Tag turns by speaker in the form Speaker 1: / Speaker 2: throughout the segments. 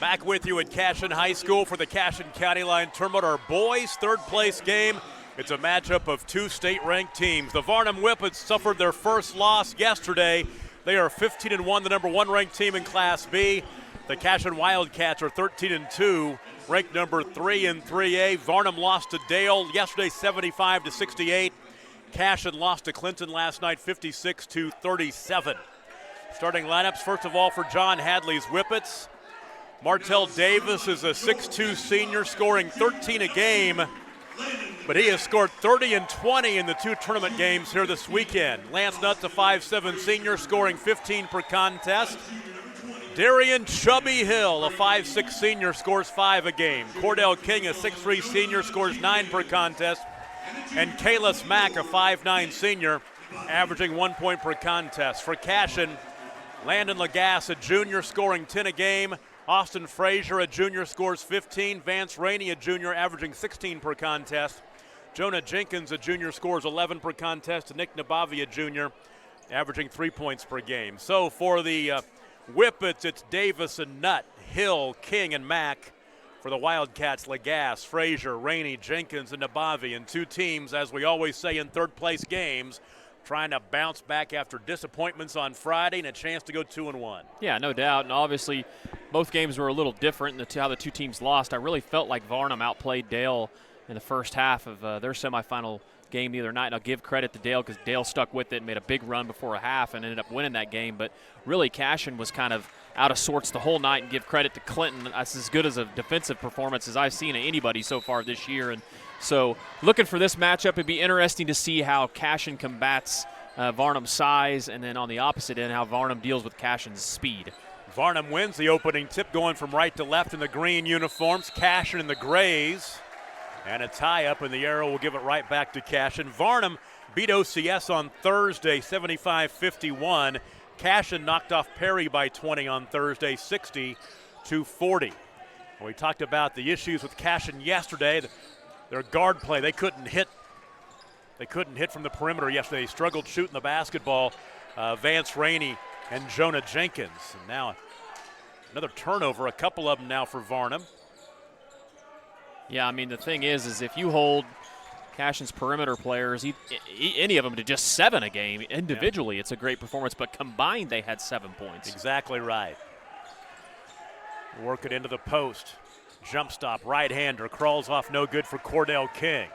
Speaker 1: Back with you at Cashion High School for the Cashion County Line Tournament. Our boys' third-place game. It's a matchup of two state-ranked teams. The Varnum Whippets suffered their first loss yesterday. They are 15-1, the number one ranked team in Class B. The Cashion Wildcats are 13-2, ranked number 3 in 3A. Varnum lost to Dale yesterday 75-68. Cashion lost to Clinton last night 56-37. Starting lineups, first of all, for John Hadley's Whippets. Martell Davis is a 6'2 senior scoring 13 a game, but he has scored 30 and 20 in the two tournament games here this weekend. Lance Nutt's a 5'7 senior scoring 15 per contest. Darian Chubby Hill, a 5'6 senior, scores 5 a game. Cordell King, a 6'3 senior, scores 9 per contest. And Kalis Mack, a 5'9 senior, averaging 1 point per contest. For Cashion, Landon Lagasse, a junior, scoring 10 a game. Austin Frazier, a junior, scores 15. Vance Rainey, a junior, averaging 16 per contest. Jonah Jenkins, a junior, scores 11 per contest. And Nick Nabavi, a junior, averaging 3 points per game. So for the Whippets, it's Davis and Nutt, Hill, King, and Mack. For the Wildcats, Lagasse, Frazier, Rainey, Jenkins, and Nabavi. And two teams, as we always say in third-place games, trying to bounce back after disappointments on Friday and a chance to go 2-1.
Speaker 2: Yeah, no doubt. And obviously, both games were a little different in how the two teams lost. I really felt like Varnum outplayed Dale in the first half of their semifinal game the other night. And I'll give credit to Dale because Dale stuck with it and made a big run before a half and ended up winning that game. But really, Cashion was kind of out of sorts the whole night, and give credit to Clinton. That's as good as a defensive performance as I've seen of anybody so far this year. And so looking for this matchup, it'd be interesting to see how Cashion combats Varnum's size, and then on the opposite end, how Varnum deals with Cashion's speed.
Speaker 1: Varnum wins the opening tip, going from right to left in the green uniforms. Cashion in the grays. And a tie-up, and the arrow will give it right back to Cashion. Varnum beat OCS on Thursday, 75-51. Cashion knocked off Perry by 20 on Thursday, 60-40. We talked about the issues with Cashion yesterday. Their guard play, they couldn't hit from the perimeter yesterday. They struggled shooting the basketball. Vance Rainey and Jonah Jenkins. And now another turnover, a couple of them now for Varnum.
Speaker 2: Yeah, I mean, the thing is if you hold Cashion's perimeter players, any of them to just 7 a game individually, It's a great performance, but combined they had 7 points.
Speaker 1: Exactly right. Work it into the post. Jump stop, right-hander, crawls off, no good for Cordell King.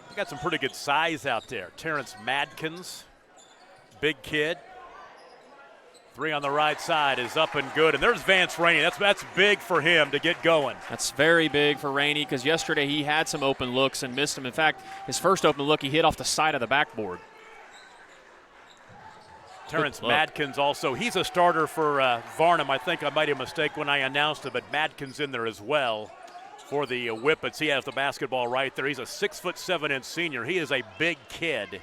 Speaker 1: They got some pretty good size out there. Terrence Madkins, big kid. 3 on the right side is up and good. And there's Vance Rainey. That's big for him to get going.
Speaker 2: That's very big for Rainey because yesterday he had some open looks and missed them. In fact, his first open look he hit off the side of the backboard.
Speaker 1: Terrence Madkins also, he's a starter for Varnum. I think I made a mistake when I announced it, but Madkins in there as well for the Whippets. He has the basketball right there. He's a 6'7" senior. He is a big kid.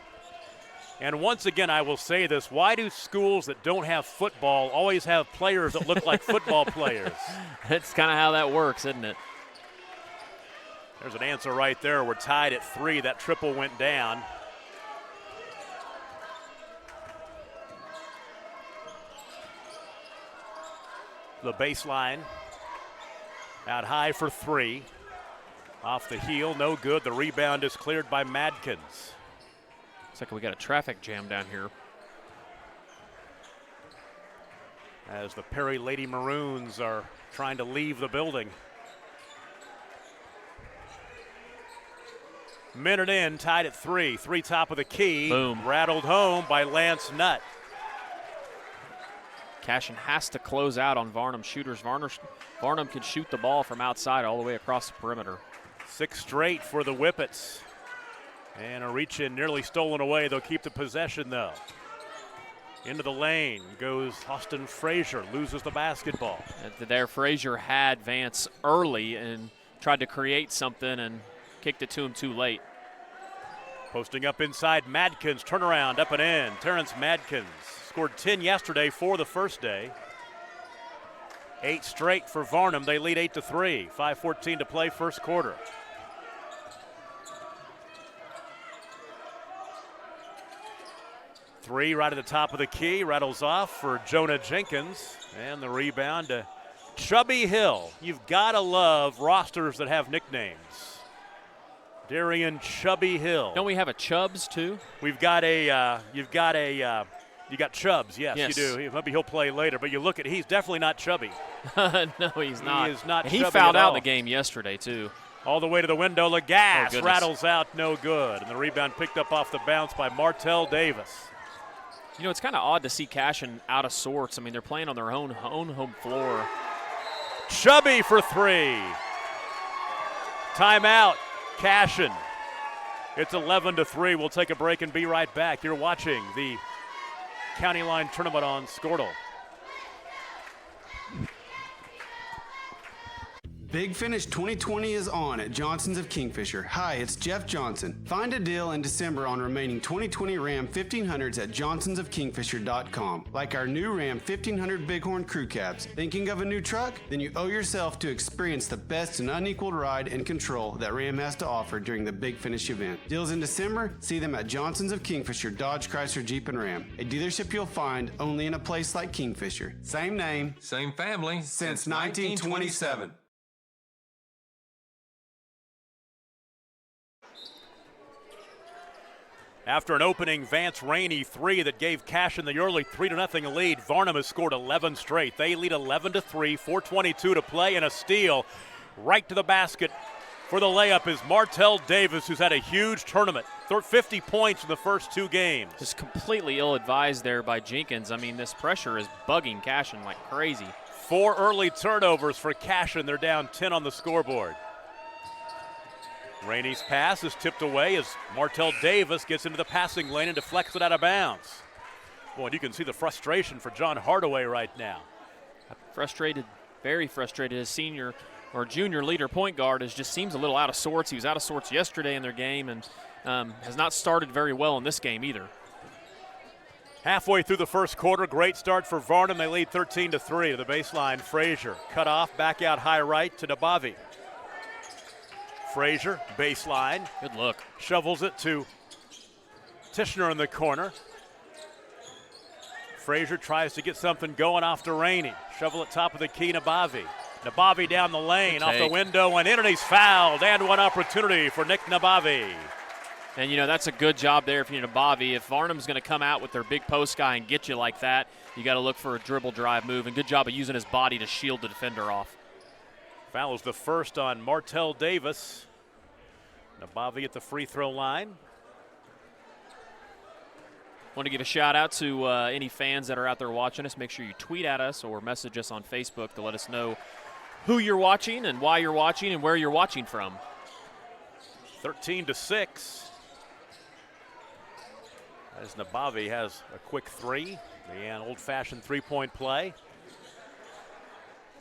Speaker 1: And once again, I will say this, why do schools that don't have football always have players that look like football players?
Speaker 2: That's kind of how that works, isn't it?
Speaker 1: There's an answer right there. We're tied at 3. That triple went down. The baseline out high for 3. Off the heel, no good. The rebound is cleared by Madkins.
Speaker 2: Looks like we got a traffic jam down here.
Speaker 1: As the Perry Lady Maroons are trying to leave the building. Minute in, tied at 3. 3 top of the key.
Speaker 2: Boom.
Speaker 1: Rattled home by Lance Nutt.
Speaker 2: Cashion has to close out on Varnum shooters. Varnum can shoot the ball from outside all the way across the perimeter.
Speaker 1: 6 straight for the Whippets. And a reach in nearly stolen away. They'll keep the possession though. Into the lane goes Austin Frazier, loses the basketball.
Speaker 2: There, Frazier had Vance early and tried to create something and kicked it to him too late.
Speaker 1: Posting up inside, Madkins, turnaround, up and in. Terrence Madkins scored 10 yesterday for the first day. 8 straight for Varnum. They lead 8-3. 5:14 to play, first quarter. Three right at the top of the key, rattles off for Jonah Jenkins, and the rebound to Chubby Hill. You've got to love rosters that have nicknames. Darian Chubby Hill.
Speaker 2: Don't we have a Chubbs too?
Speaker 1: We've got you got Chubbs, yes,
Speaker 2: Yes.
Speaker 1: you do. Maybe he'll play later, but you look at, he's definitely not chubby.
Speaker 2: No, he's not.
Speaker 1: He is not
Speaker 2: He
Speaker 1: chubby
Speaker 2: fouled
Speaker 1: at
Speaker 2: out
Speaker 1: all.
Speaker 2: in the game yesterday too.
Speaker 1: All the way to the window, Lagasse
Speaker 2: goodness.
Speaker 1: rattles out, no good. And the rebound picked up off the bounce by Martell Davis.
Speaker 2: You know, it's kind of odd to see Cashion out of sorts. I mean, they're playing on their own home floor.
Speaker 1: Chubby for three. Timeout, Cashion. It's 11-3. We'll take a break and be right back. You're watching the County Line Tournament on Squirtle.
Speaker 3: Big Finish 2020 is on at Johnson's of Kingfisher. Hi, it's Jeff Johnson. Find a deal in December on remaining 2020 Ram 1500s at johnsonsofkingfisher.com. Like our new Ram 1500 Bighorn Crew Cabs. Thinking of a new truck? Then you owe yourself to experience the best and unequaled ride and control that Ram has to offer during the Big Finish event. Deals in December? See them at Johnson's of Kingfisher, Dodge, Chrysler, Jeep, and Ram. A dealership you'll find only in a place like Kingfisher. Same name,
Speaker 4: Same family
Speaker 3: since 1927.
Speaker 1: After an opening Vance Rainey three that gave Cashion the early 3-0 lead, Varnum has scored 11 straight. They lead 11-3, 4:22 to play, and a steal right to the basket for the layup is Martell Davis, who's had a huge tournament. 50 points in the first two games.
Speaker 2: Just completely ill-advised there by Jenkins. I mean, this pressure is bugging Cashion like crazy.
Speaker 1: 4 early turnovers for Cashion. They're down 10 on the scoreboard. Rainey's pass is tipped away as Martell Davis gets into the passing lane and deflects it out of bounds. Boy, and you can see the frustration for John Hardaway right now.
Speaker 2: Frustrated, very frustrated. His senior or junior leader point guard just seems a little out of sorts. He was out of sorts yesterday in their game and has not started very well in this game either.
Speaker 1: Halfway through the first quarter, great start for Varnum. They lead 13-3 to the baseline. Frazier cut off, back out high right to Nabavi. Frazier, baseline.
Speaker 2: Good look.
Speaker 1: Shovels it to Tishner in the corner. Frazier tries to get something going off to Rainey. Shovel at top of the key, Nabavi. Nabavi down the lane, off the window and in, and he's fouled. And one opportunity for Nick Nabavi.
Speaker 2: And, you know, that's a good job there for Nabavi. If Varnum's going to come out with their big post guy and get you like that, you got to look for a dribble drive move. And good job of using his body to shield the defender off.
Speaker 1: Foul is the first on Martell Davis. Nabavi at the free throw line.
Speaker 2: Want to give a shout out to any fans that are out there watching us. Make sure you tweet at us or message us on Facebook to let us know who you're watching and why you're watching and where you're watching from.
Speaker 1: 13-6. As Nabavi has a quick three, the old-fashioned three-point play.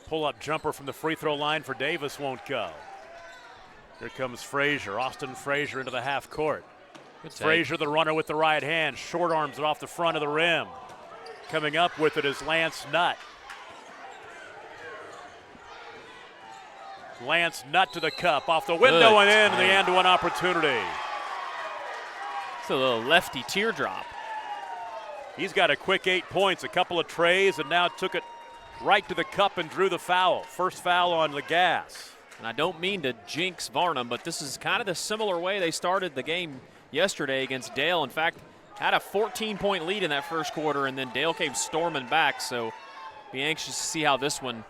Speaker 1: Pull-up jumper from the free throw line for Davis won't go. Here comes Frazier, Austin Frazier into the half court. Frazier, the runner with the right hand, short arms it off the front of the rim. Coming up with it is Lance Nutt. Lance Nutt to the cup, off the window and in, the and-one opportunity.
Speaker 2: It's a little lefty teardrop.
Speaker 1: He's got a quick 8 points, a couple of trays, and now took it right to the cup and drew the foul. First foul on Lagasse.
Speaker 2: And I don't mean to jinx Varnum, but this is kind of the similar way they started the game yesterday against Dale. In fact, had a 14-point lead in that first quarter, and then Dale came storming back. So be anxious to see how this one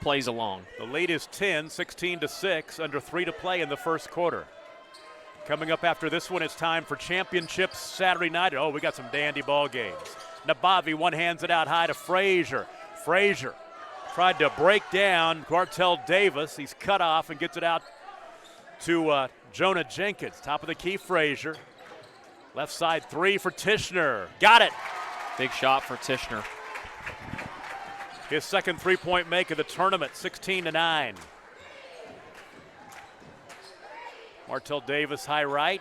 Speaker 2: plays along.
Speaker 1: The lead is 10, 16-6, under 3 to play in the first quarter. Coming up after this one, it's time for championships Saturday night. Oh, we got some dandy ball games. Nabavi one hands it out high to Frazier. Frazier tried to break down Martell Davis. He's cut off and gets it out to Jonah Jenkins. Top of the key, Frazier. Left side three for Tishner. Got it.
Speaker 2: Big shot for Tishner.
Speaker 1: His second three-point make of the tournament, 16-9. Martell Davis high right.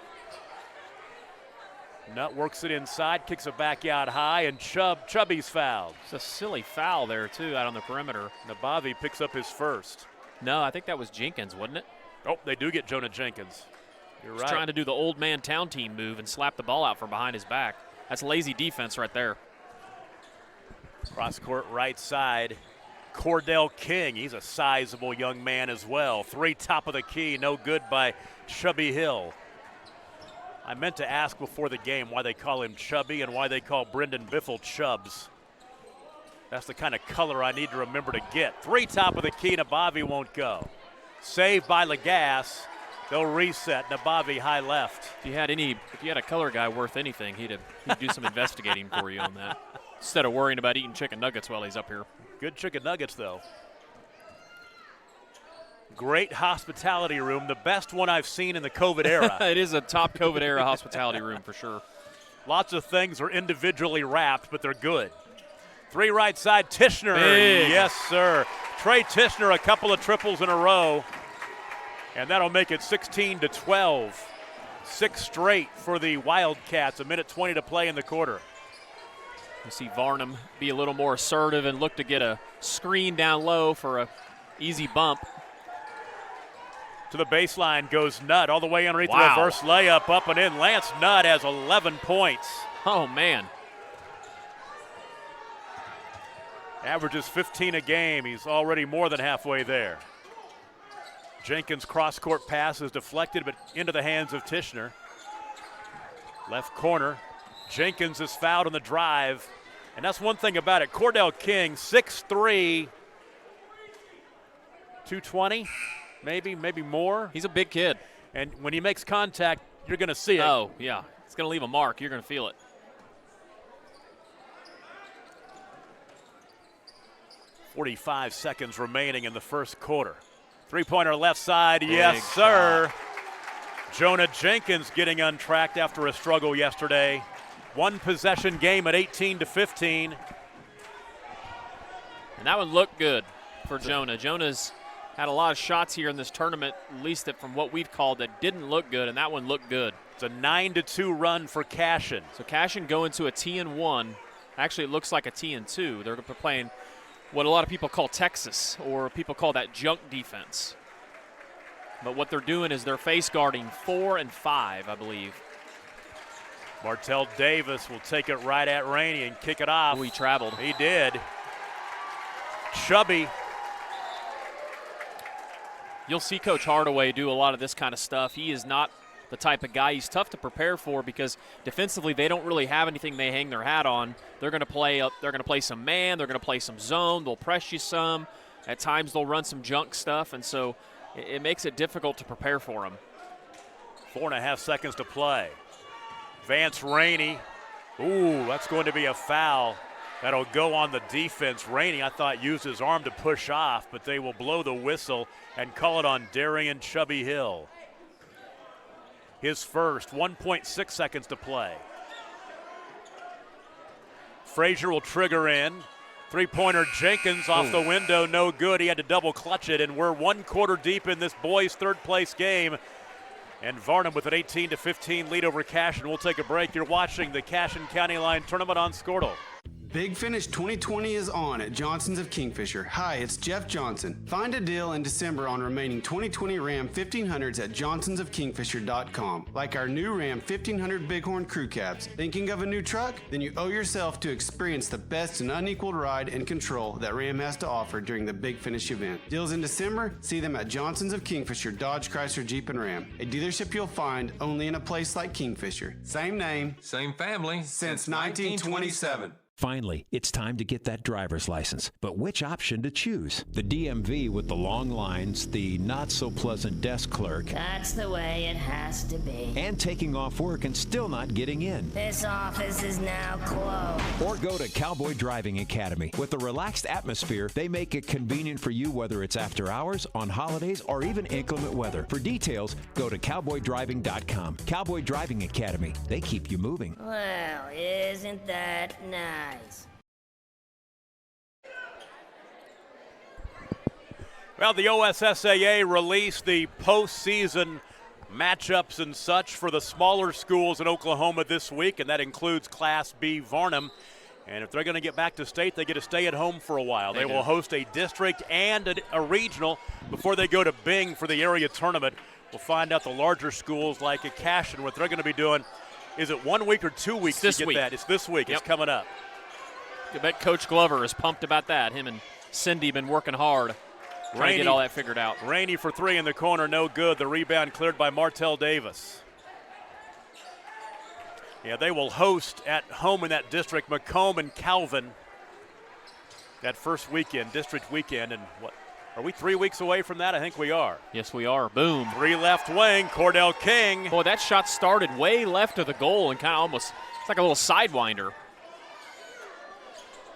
Speaker 1: Nutt works it inside, kicks it back out high, and Chubby's fouled.
Speaker 2: It's a silly foul there, too, out on the perimeter.
Speaker 1: Nabavi picks up his first.
Speaker 2: No, I think that was Jenkins, wasn't it?
Speaker 1: Oh, they do get Jonah Jenkins. You're right.
Speaker 2: He's trying to do the old man town team move and slap the ball out from behind his back. That's lazy defense right there.
Speaker 1: Cross court right side. Cordell King, he's a sizable young man as well. 3 top of the key, no good by Chubby Hill. I meant to ask before the game why they call him Chubby and why they call Brendan Biffle Chubbs. That's the kind of color I need to remember to get. 3 top of the key, Nabavi won't go. Saved by Lagasse. They'll reset. Nabavi high left.
Speaker 2: If you had a color guy worth anything, he'd do some investigating for you on that, instead of worrying about eating chicken nuggets while he's up here.
Speaker 1: Good chicken nuggets, though. Great hospitality room, the best one I've seen in the COVID era.
Speaker 2: It is a top COVID era hospitality room for sure.
Speaker 1: Lots of things are individually wrapped, but they're good. 3 right side, Tishner.
Speaker 2: Big.
Speaker 1: Yes, sir. Trey Tishner, a couple of triples in a row, and that'll make it 16-12. 6 straight for the Wildcats. 1:20 to play in the quarter.
Speaker 2: You see Varnum be a little more assertive and look to get a screen down low for a easy bump.
Speaker 1: To the baseline goes Nutt all the way underneath
Speaker 2: Wow.
Speaker 1: the reverse layup, up and in. Lance Nutt has 11 points.
Speaker 2: Oh, man.
Speaker 1: Averages 15 a game. He's already more than halfway there. Jenkins' cross-court pass is deflected, but into the hands of Tishner. Left corner. Jenkins is fouled on the drive. And that's one thing about it. Cordell King, 6'3", 220, maybe more.
Speaker 2: He's a big kid.
Speaker 1: And when he makes contact, you're going to see it.
Speaker 2: Oh, yeah. It's going to leave a mark. You're going to feel it.
Speaker 1: 45 seconds remaining in the first quarter. 3-pointer left side, yes, sir. Jonah Jenkins getting untracked after a struggle yesterday. 1 possession game at 18-15.
Speaker 2: And that one looked good for Jonah. Jonah's had a lot of shots here in this tournament, at least that from what we've called, that didn't look good, and that one looked good.
Speaker 1: It's a 9-2 run for Cashion.
Speaker 2: So Cashion going to a T&1. Actually, it looks like a T&2. They're playing what a lot of people call Texas, or people call that junk defense. But what they're doing is they're face guarding 4 and 5, I believe.
Speaker 1: Martell Davis will take it right at Rainey and kick it off.
Speaker 2: Oh, he traveled.
Speaker 1: He did. Chubby.
Speaker 2: You'll see Coach Hardaway do a lot of this kind of stuff. He is not the type of guy. He's tough to prepare for because defensively they don't really have anything they hang their hat on. They're going to play some man. They're going to play some zone. They'll press you some. At times they'll run some junk stuff, and so it makes it difficult to prepare for him.
Speaker 1: 4.5 seconds to play. Vance Rainey. Ooh, that's going to be a foul. That'll go on the defense. Rainey, I thought, used his arm to push off, but they will blow the whistle and call it on Darian Chubby Hill. His first, 1.6 seconds to play. Frazier will trigger in. 3-pointer Jenkins off the window, no good. He had to double clutch it, and we're 1 quarter deep in this boys' third-place game. And Varnum with an 18-15 lead over Cashion. We'll take a break. You're watching the Cashion County Line Tournament on Squirtle.
Speaker 3: Big Finish 2020 is on at Johnson's of Kingfisher. Hi, it's Jeff Johnson. Find a deal in December on remaining 2020 Ram 1500s at johnsonsofkingfisher.com. Like our new Ram 1500 Bighorn Crew Cabs. Thinking of a new truck? Then you owe yourself to experience the best and unequaled ride and control that Ram has to offer during the Big Finish event. Deals in December? See them at Johnson's of Kingfisher, Dodge, Chrysler, Jeep, and Ram. A dealership you'll find only in a place like Kingfisher. Same name,
Speaker 4: same family
Speaker 3: since 1927.
Speaker 5: Finally, it's time to get that driver's license. But which option to choose? The DMV with the long lines, the not-so-pleasant desk clerk,
Speaker 6: That's the way it has to be.
Speaker 5: and taking off work and still not getting in.
Speaker 6: This office is now closed.
Speaker 5: Or go to Cowboy Driving Academy. With a relaxed atmosphere, they make it convenient for you whether it's after hours, on holidays, or even inclement weather. For details, go to cowboydriving.com. Cowboy Driving Academy. They keep you moving.
Speaker 6: Well, isn't that nice?
Speaker 1: Well, the OSSAA released the postseason matchups and such for the smaller schools in Oklahoma this week, and that includes Class B Varnum. And if they're going to get back to state, they get to stay at home for a while. They will host a district and a regional before they go to Bing for the area tournament. We'll find out the larger schools like a Cashion, what they're going to be doing. Is it 1 week or 2 weeks
Speaker 2: this
Speaker 1: to get
Speaker 2: week.
Speaker 1: that? It's this week.
Speaker 2: Yep.
Speaker 1: It's coming up.
Speaker 2: I bet Coach Glover is pumped about that, him and Cindy been working hard trying to get all that figured out.
Speaker 1: Rainey for three in the corner, no good. The rebound cleared by Martell Davis. Yeah, they will host at home in that district Macomb and Calvin that first weekend, district weekend. And what, are we 3 weeks away from that? I think we are.
Speaker 2: Yes, we are. Boom.
Speaker 1: Three left wing, Cordell King.
Speaker 2: Boy, that shot started way left of the goal and kind of almost, it's like a little sidewinder.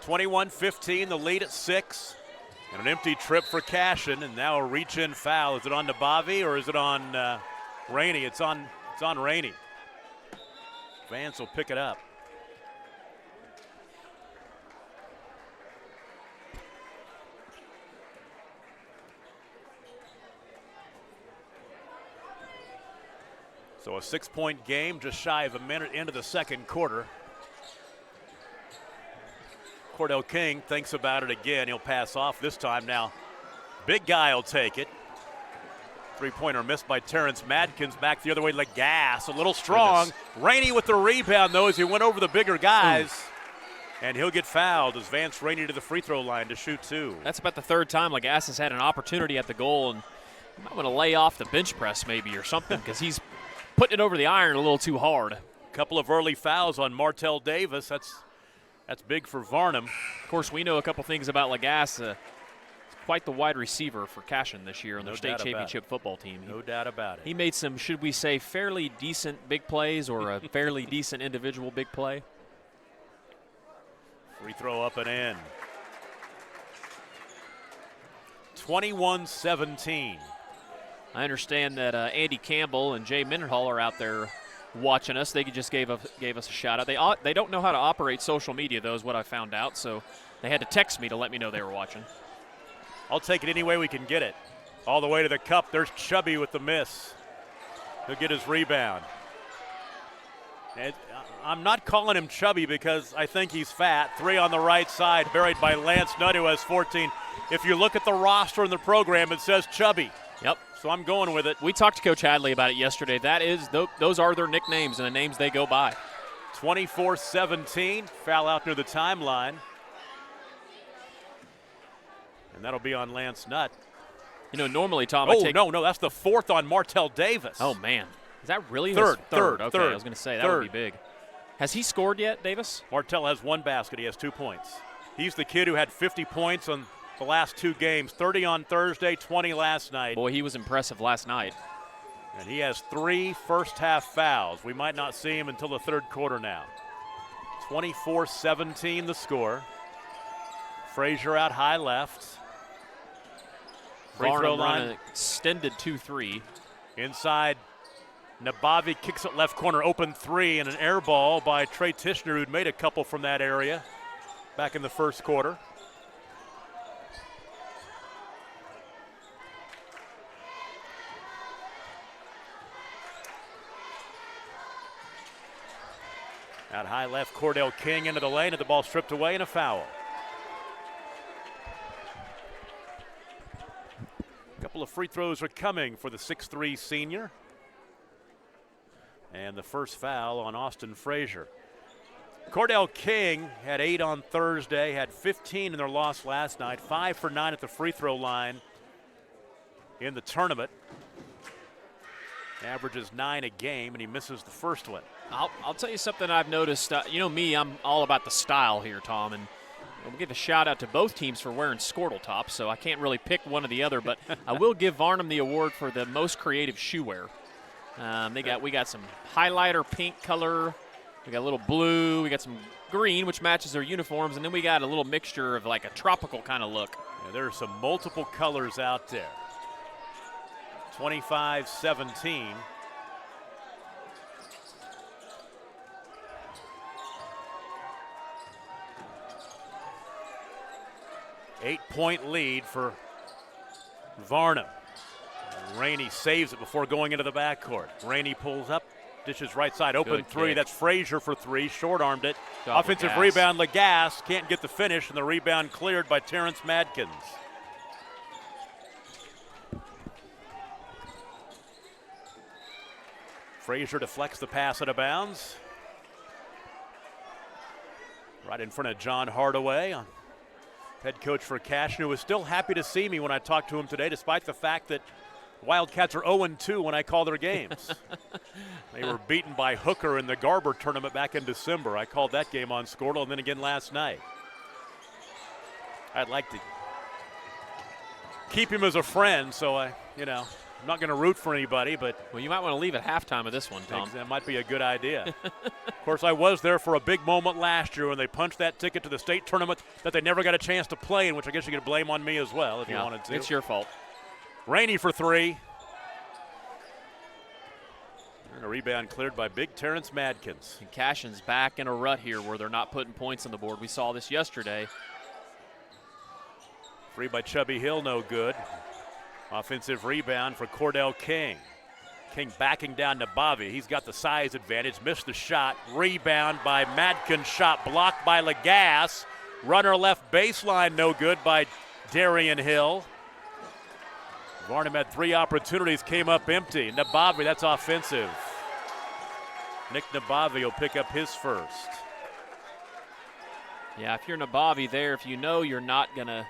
Speaker 1: 21-15, the lead at 6. And an empty trip for Cashion, and now a reach-in foul. Is it on Nabavi or is it on Rainey? It's on Rainey. Vance will pick it up. So a 6-point game, just shy of a minute into the second quarter. Cordell King thinks about it again. He'll pass off this time now. Big guy will take it. Three-pointer missed by Terrence Madkins. Back the other way, Lagasse. A little strong. Rainey with the rebound, though, as he went over the bigger guys. Ooh. And he'll get fouled as Vance Rainey to the free throw line to shoot two.
Speaker 2: That's about the third time Lagasse has had an opportunity at the goal, and I'm going to lay off the bench press maybe or something because he's putting it over the iron a little too hard.
Speaker 1: Couple of early fouls on Martell Davis. That's big for Varnum.
Speaker 2: Of course, we know a couple things about Lagasse. Quite the wide receiver for Cashion this year on their state championship football team.
Speaker 1: No doubt about it.
Speaker 2: He made some, should we say, fairly decent big plays or a fairly decent individual big play.
Speaker 1: Free throw up and in. 21-17.
Speaker 2: I understand that Andy Campbell and Jay Mendenhall are out there watching us. They just gave us a shout out. They don't know how to operate social media, though, is what I found out. So they had to text me to let me know they were watching.
Speaker 1: I'll take it any way we can get it. All the way to the cup. There's Chubby with the miss. He'll get his rebound. I'm not calling him Chubby because I think he's fat. Three on the right side, buried by Lance Nutt, who has 14. If you look at the roster in the program, it says Chubby.
Speaker 2: Yep.
Speaker 1: So I'm going with it.
Speaker 2: We talked to Coach Hadley about it yesterday. Those are their nicknames and the names they go by.
Speaker 1: 24-17. Foul out near the timeline. And that'll be on Lance Nutt.
Speaker 2: You know, normally, Tom,
Speaker 1: no, that's the fourth on Martell Davis.
Speaker 2: Oh, man. Is that really
Speaker 1: third?
Speaker 2: Okay,
Speaker 1: Third.
Speaker 2: I was going to say, that would be big. Has he scored yet, Davis?
Speaker 1: Martell has one basket. He has 2 points. He's the kid who had 50 points on the last two games, 30 on Thursday, 20 last night.
Speaker 2: Boy, he was impressive last night.
Speaker 1: And he has 3 first-half fouls. We might not see him until the third quarter now. 24-17 the score. Frazier out high left. Free throw line.
Speaker 2: An extended 2-3.
Speaker 1: Inside, Nabavi kicks it left corner, open three, and an air ball by Trey Tishner, who'd made a couple from that area back in the first quarter. Out high left, Cordell King into the lane, and the ball stripped away and a foul. A couple of free throws are coming for the 6'3 senior. And the first foul on Austin Frazier. Cordell King had 8 on Thursday, had 15 in their loss last night, 5 for 9 at the free throw line in the tournament. Averages 9 a game, and he misses the first one.
Speaker 2: I'll tell you something I've noticed. You know me, I'm all about the style here, Tom, and we'll give a shout out to both teams for wearing Squirtle tops, so I can't really pick one or the other, but I will give Varnum the award for the most creative shoe wear. We got some highlighter pink color, we got a little blue, we got some green, which matches their uniforms, and then we got a little mixture of like a tropical kind of look.
Speaker 1: Yeah, there are some multiple colors out there. 25-17. Eight-point lead for Varnum. Rainey saves it before going into the backcourt. Rainey pulls up, dishes right side, open
Speaker 2: Good
Speaker 1: three.
Speaker 2: kick.
Speaker 1: That's Frazier for three, short-armed it.
Speaker 2: Double
Speaker 1: Offensive
Speaker 2: gas.
Speaker 1: rebound, Lagasse can't get the finish, and the rebound cleared by Terrence Madkins. Frazier deflects the pass out of bounds. Right in front of John Hardaway on head coach for Cashion, who was still happy to see me when I talked to him today, despite the fact that Wildcats are 0-2 when I call their games. They were beaten by Hooker in the Garber tournament back in December. I called that game on Squirtle, and then again last night. I'd like to keep him as a friend, so I'm not going to root for anybody, but
Speaker 2: Well, you might want to leave at halftime of this one, Tom.
Speaker 1: that might be a good idea. Of course, I was there for a big moment last year when they punched that ticket to the state tournament that they never got a chance to play in, which I guess you could blame on me as well if you wanted to.
Speaker 2: It's your fault.
Speaker 1: Rainey for three. And a rebound cleared by big Terrence Madkins.
Speaker 2: And Cashion's back in a rut here where they're not putting points on the board. We saw this yesterday.
Speaker 1: Free by Chubby Hill, no good. Offensive rebound for Cordell King. King backing down to Bobby. He's got the size advantage, missed the shot. Rebound by Madkins, shot blocked by Lagasse. Runner left baseline, no good by Darian Hill. Varnum had 3 opportunities, came up empty. Nabavi, that's offensive. Nick Nabavi will pick up his first.
Speaker 2: Yeah, if you're Nabavi there, if you know you're not going to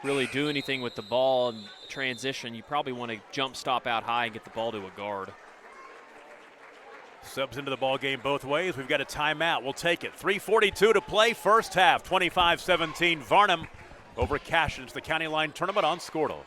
Speaker 2: really do anything with the ball and transition, you probably want to jump stop out high and get the ball to a guard.
Speaker 1: Subs into the ball game both ways. We've got a timeout. We'll take it. 3:42 to play, first half. 25-17 Varnum over Cashion. It's the County Line Tournament on Squirtle.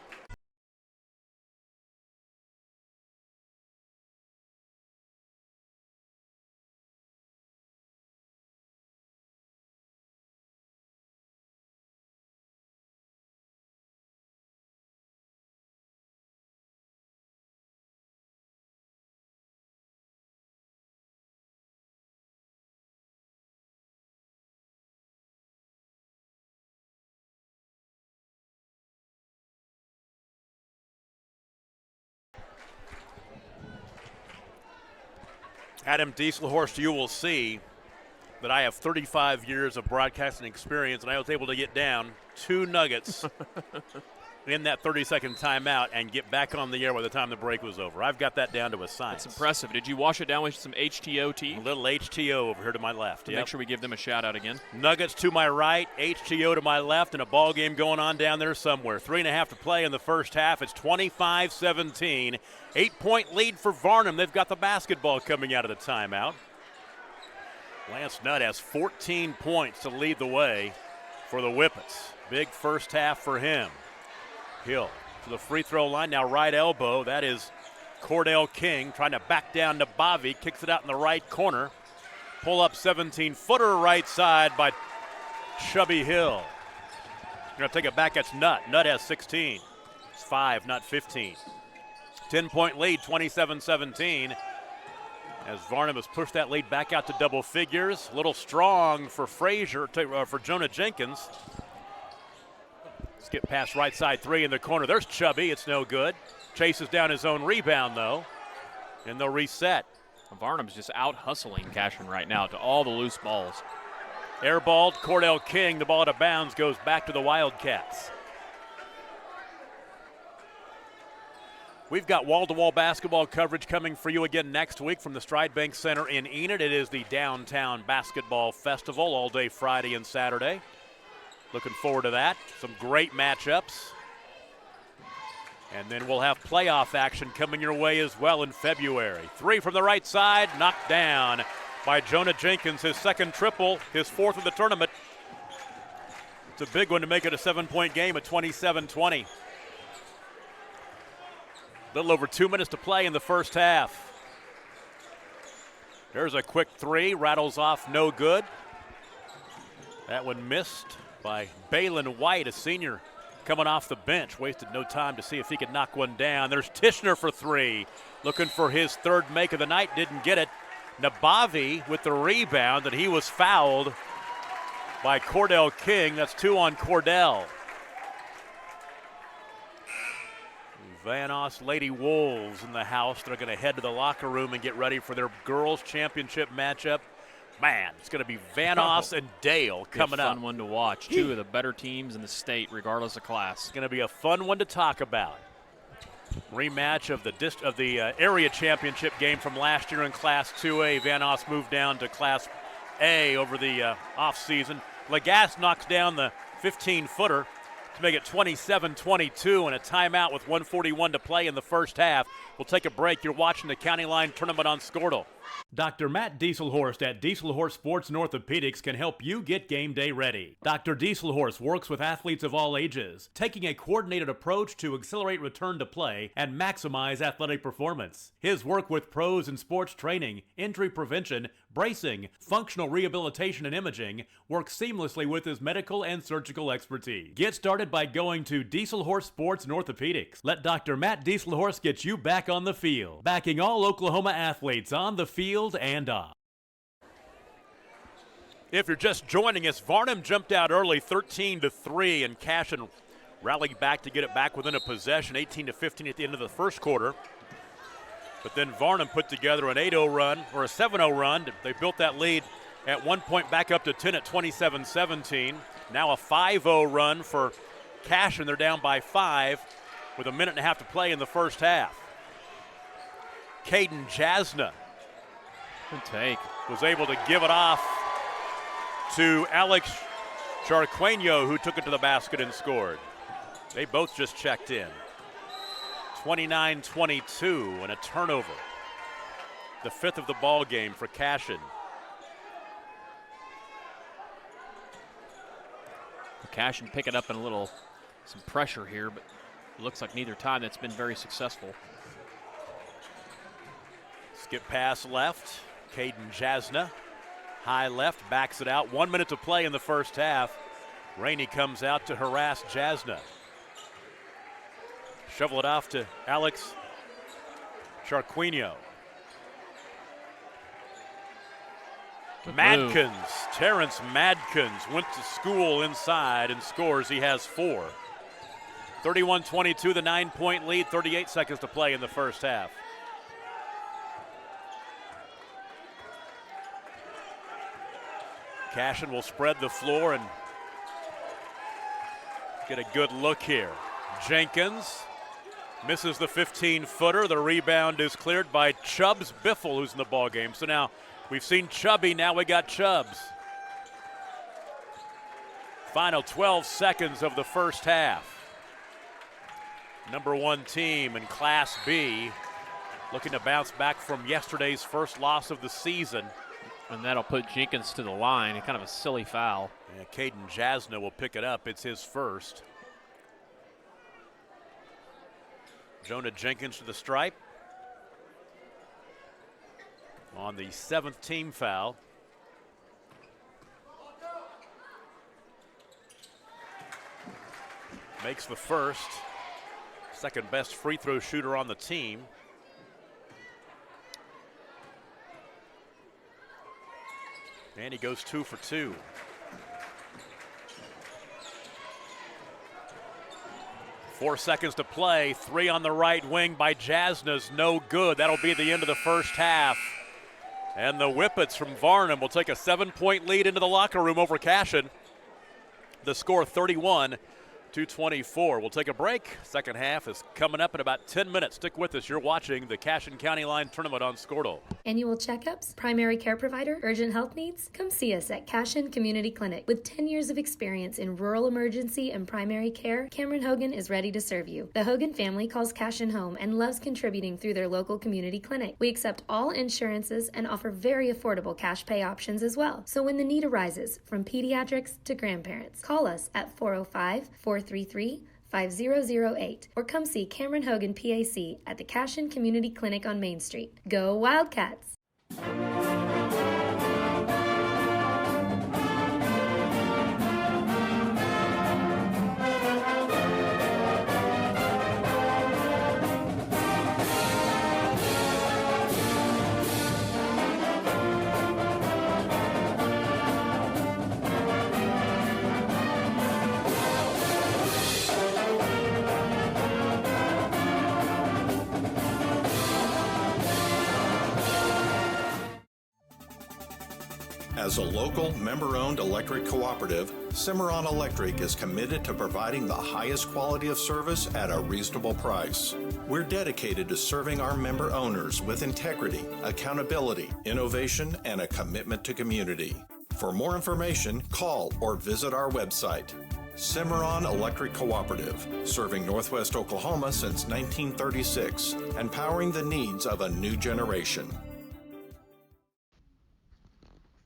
Speaker 1: Adam Dieselhorst, you will see that I have 35 years of broadcasting experience, and I was able to get down 2 nuggets in that 30-second timeout and get back on the air by the time the break was over. I've got that down to a science.
Speaker 2: That's impressive. Did you wash it down with some HTOT?
Speaker 1: A little HTO over here to my left.
Speaker 2: Make sure we give them a shout-out again.
Speaker 1: Nuggets to my right, HTO to my left, and a ball game going on down there somewhere. 3.5 to play in the first half. It's 25-17. 8-point lead for Varnum. They've got the basketball coming out of the timeout. Lance Nutt has 14 points to lead the way for the Whippets. Big first half for him. Hill to the free throw line, now right elbow. That is Cordell King trying to back down to Bobby. Kicks it out in the right corner. Pull up 17-footer right side by Chubby Hill. Going to take it back, that's Nutt. Nutt has 16. It's 5, not 15. 10-point lead, 27-17. As Varnum has pushed that lead back out to double figures. A little strong for for Jonah Jenkins. Skip past right side 3 in the corner. There's Chubby. It's no good. Chases down his own rebound, though. And they'll reset.
Speaker 2: Varnum's just out hustling Cashion right now to all the loose balls.
Speaker 1: Airballed, Cordell King. The ball out of bounds goes back to the Wildcats. We've got wall-to-wall basketball coverage coming for you again next week from the Stride Bank Center in Enid. It is the Downtown Basketball Festival all day Friday and Saturday. Looking forward to that. Some great matchups. And then we'll have playoff action coming your way as well in February. 3 from the right side, knocked down by Jonah Jenkins. His second triple, his 4th of the tournament. It's a big one to make it a 7-point game at 27-20. A little over 2 minutes to play in the first half. There's a quick 3, rattles off, no good. That one missed by Balin White, a senior coming off the bench. Wasted no time to see if he could knock one down. There's Tishner for 3, looking for his 3rd make of the night, didn't get it. Nabavi with the rebound, and he was fouled by Cordell King. That's 2 on Cordell. Van Oss Lady Wolves in the house. They're going to head to the locker room and get ready for their girls' championship matchup. Man, it's going to be Van Oss and Dale coming up.
Speaker 2: Fun one to watch. 2 of the better teams in the state, regardless of class.
Speaker 1: It's going to be a fun one to talk about. Rematch of the area championship game from last year in Class 2A. Van Oss moved down to Class A over the offseason. Lagasse knocks down the 15-footer to make it 27-22, and a timeout with 1:41 to play in the first half. We'll take a break. You're watching the County Line Tournament on Squirtle. Dr. Matt Dieselhorst at Dieselhorst Sports and Orthopedics can help you get game day ready. Dr. Dieselhorst works with athletes of all ages, taking a coordinated approach to accelerate return to play and maximize athletic performance. His work with pros in sports training, injury prevention, bracing, functional rehabilitation, and imaging works seamlessly with his medical and surgical expertise. Get started by going to Dieselhorst Sports and Orthopedics. Let Dr. Matt Dieselhorst get you back on the field, backing all Oklahoma athletes on the field and off. If you're just joining us, Varnum jumped out early 13-3, and Cashion rallied back to get it back within a possession, 18-15 at the end of the first quarter. But then Varnum put together an 8-0 run, or a 7-0 run. They built that lead at one point back up to 10 at 27-17. Now a 5-0 run for Cashion. They're down by 5 with a minute and a half to play in the first half. Caden Jasna
Speaker 2: Good take.
Speaker 1: was able to give it off to Alex Charqueño, who took it to the basket and scored. They both just checked in. 29-22 and a turnover. The 5th of the ball game for Cashion.
Speaker 2: Cashion picking up in some pressure here, but it looks like neither time that's been very successful.
Speaker 1: Skip pass left. Caden Jasna, high left, backs it out. 1 minute to play in the first half. Rainey comes out to harass Jasna. Shovel it off to Alex Charqueño. Madkins, Terrence Madkins went to school inside and scores. He has 4. 31-22, the 9-point lead, 38 seconds to play in the first half. Cashion will spread the floor and get a good look here. Jenkins misses the 15-footer. The rebound is cleared by Chubbs Biffle, who's in the ballgame. So now we've seen Chubby, now we got Chubbs. Final 12 seconds of the first half. Number 1 team in Class B looking to bounce back from yesterday's first loss of the season.
Speaker 2: And that'll put Jenkins to the line. Kind of a silly foul.
Speaker 1: Yeah, Caden Jasna will pick it up. It's his first. Jonah Jenkins to the stripe. On the 7th team foul. Makes the first. Second best free throw shooter on the team. And he goes 2 for 2. Four seconds to play. 3 on the right wing by Jasna's no good. That'll be the end of the first half. And the Whippets from Varnum will take a 7-point lead into the locker room over Cashion. The score 31-24. We'll take a break. Second half is coming up in about 10 minutes. Stick with us. You're watching the Cashion County Line Tournament on Squirtle.
Speaker 4: Annual checkups, primary care provider, urgent health needs? Come see us at Cashion Community Clinic. With 10 years of experience in rural emergency and primary care, Cameron Hogan is ready to serve you. The Hogan family calls Cashion home and loves contributing through their local community clinic. We accept all insurances and offer very affordable cash pay options as well. So when the need arises, from pediatrics to grandparents, call us at 405-433-5008 or come see Cameron Hogan PAC at the Cashion Community Clinic on Main Street. Go Wildcats!
Speaker 7: As a local, member-owned electric cooperative, Cimarron Electric is committed to providing the highest quality of service at a reasonable price. We're dedicated to serving our member owners with integrity, accountability, innovation, and a commitment to community. For more information, call or visit our website. Cimarron Electric Cooperative, serving Northwest Oklahoma since 1936 and powering the needs of a new generation.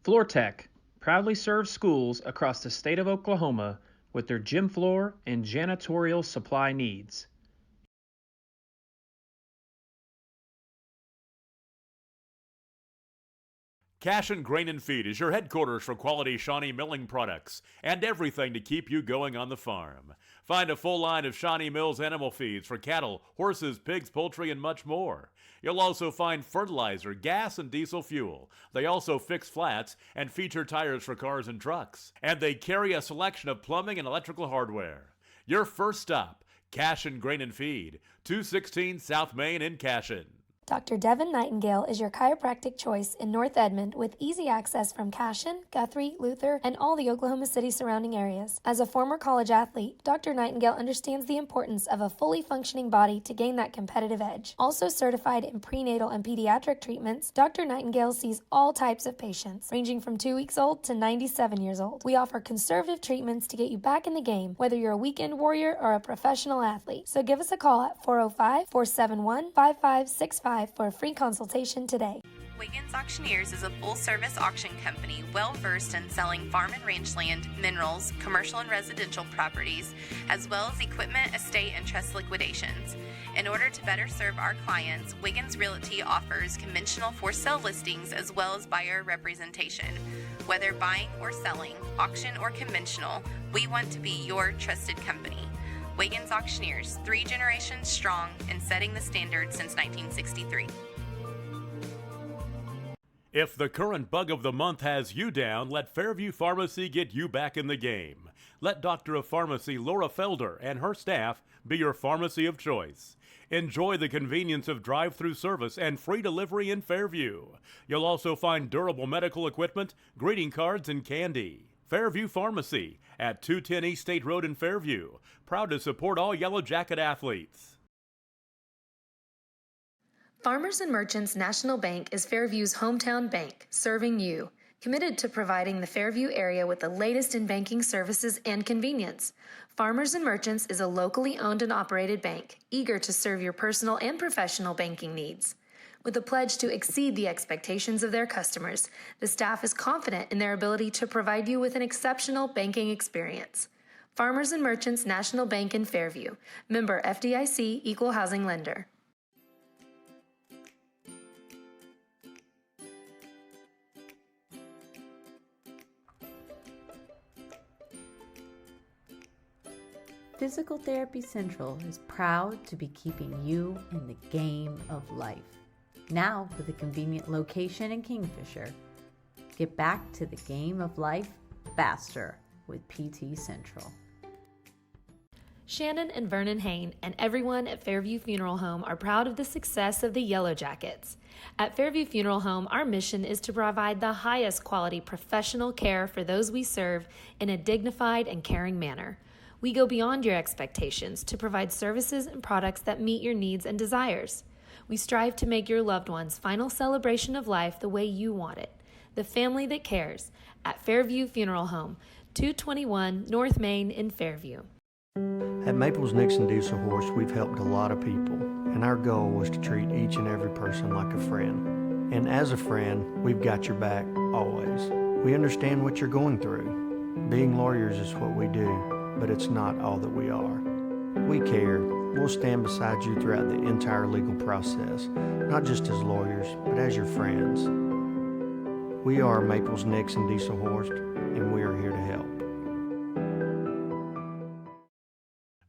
Speaker 8: FloorTech proudly serves schools across the state of Oklahoma with their gym floor and janitorial supply needs.
Speaker 1: Cashion Grain and Feed is your headquarters for quality Shawnee milling products and everything to keep you going on the farm. Find a full line of Shawnee Mills animal feeds for cattle, horses, pigs, poultry, and much more. You'll also find fertilizer, gas, and diesel fuel. They also fix flats and feature tires for cars and trucks. And they carry a selection of plumbing and electrical hardware. Your first stop, Cashion Grain and Feed, 216 South Main in Cashion.
Speaker 4: Dr. Devin Nightingale is your chiropractic choice in North Edmond with easy access from Cashion, Guthrie, Luther, and all the Oklahoma City surrounding areas. As a former college athlete, Dr. Nightingale understands the importance of a fully functioning body to gain that competitive edge. Also certified in prenatal and pediatric treatments, Dr. Nightingale sees all types of patients, ranging from 2 weeks old to 97 years old. We offer conservative treatments to get you back in the game, whether you're a weekend warrior or a professional athlete. So give us a call at 405-471-5565 for a free consultation today.
Speaker 9: Wiggins Auctioneers is a full-service auction company well-versed in selling farm and ranch land, minerals, commercial and residential properties, as well as equipment, estate, and trust liquidations. In order to better serve our clients, Wiggins Realty offers conventional for-sale listings as well as buyer representation. Whether buying or selling, auction or conventional, we want to be your trusted company. Wiggins Auctioneers, 3 generations strong and setting the standard since 1963.
Speaker 1: If the current bug of the month has you down, let Fairview Pharmacy get you back in the game. Let Doctor of Pharmacy Laura Felder and her staff be your pharmacy of choice. Enjoy the convenience of drive-through service and free delivery in Fairview. You'll also find durable medical equipment, greeting cards, and candy. Fairview Pharmacy at 210 East State Road in Fairview. Proud to support all Yellow Jacket athletes.
Speaker 4: Farmers and Merchants National Bank is Fairview's hometown bank, serving you. Committed to providing the Fairview area with the latest in banking services and convenience. Farmers and Merchants is a locally owned and operated bank, eager to serve your personal and professional banking needs. With a pledge to exceed the expectations of their customers, the staff is confident in their ability to provide you with an exceptional banking experience. Farmers and Merchants National Bank in Fairview, member FDIC, equal housing lender.
Speaker 10: Physical Therapy Central is proud to be keeping you in the game of life. Now with a convenient location in Kingfisher. Get back to the game of life faster with PT Central.
Speaker 4: Shannon and Vernon Hain and everyone at Fairview Funeral Home are proud of the success of the Yellow Jackets. At Fairview Funeral Home, our mission is to provide the highest quality professional care for those we serve in a dignified and caring manner. We go beyond your expectations to provide services and products that meet your needs and desires. We strive to make your loved one's final celebration of life the way you want it. The family that cares at Fairview Funeral Home, 221 North Main in Fairview.
Speaker 11: At Maples Nixon Diesel Horse, we've helped a lot of people, and our goal was to treat each and every person like a friend. And as a friend, we've got your back always. We understand what you're going through. Being lawyers is what we do, but it's not all that we are. We care. We'll stand beside you throughout the entire legal process, not just as lawyers, but as your friends. We are Maples Nixon Diesel Horse, and we are here to help.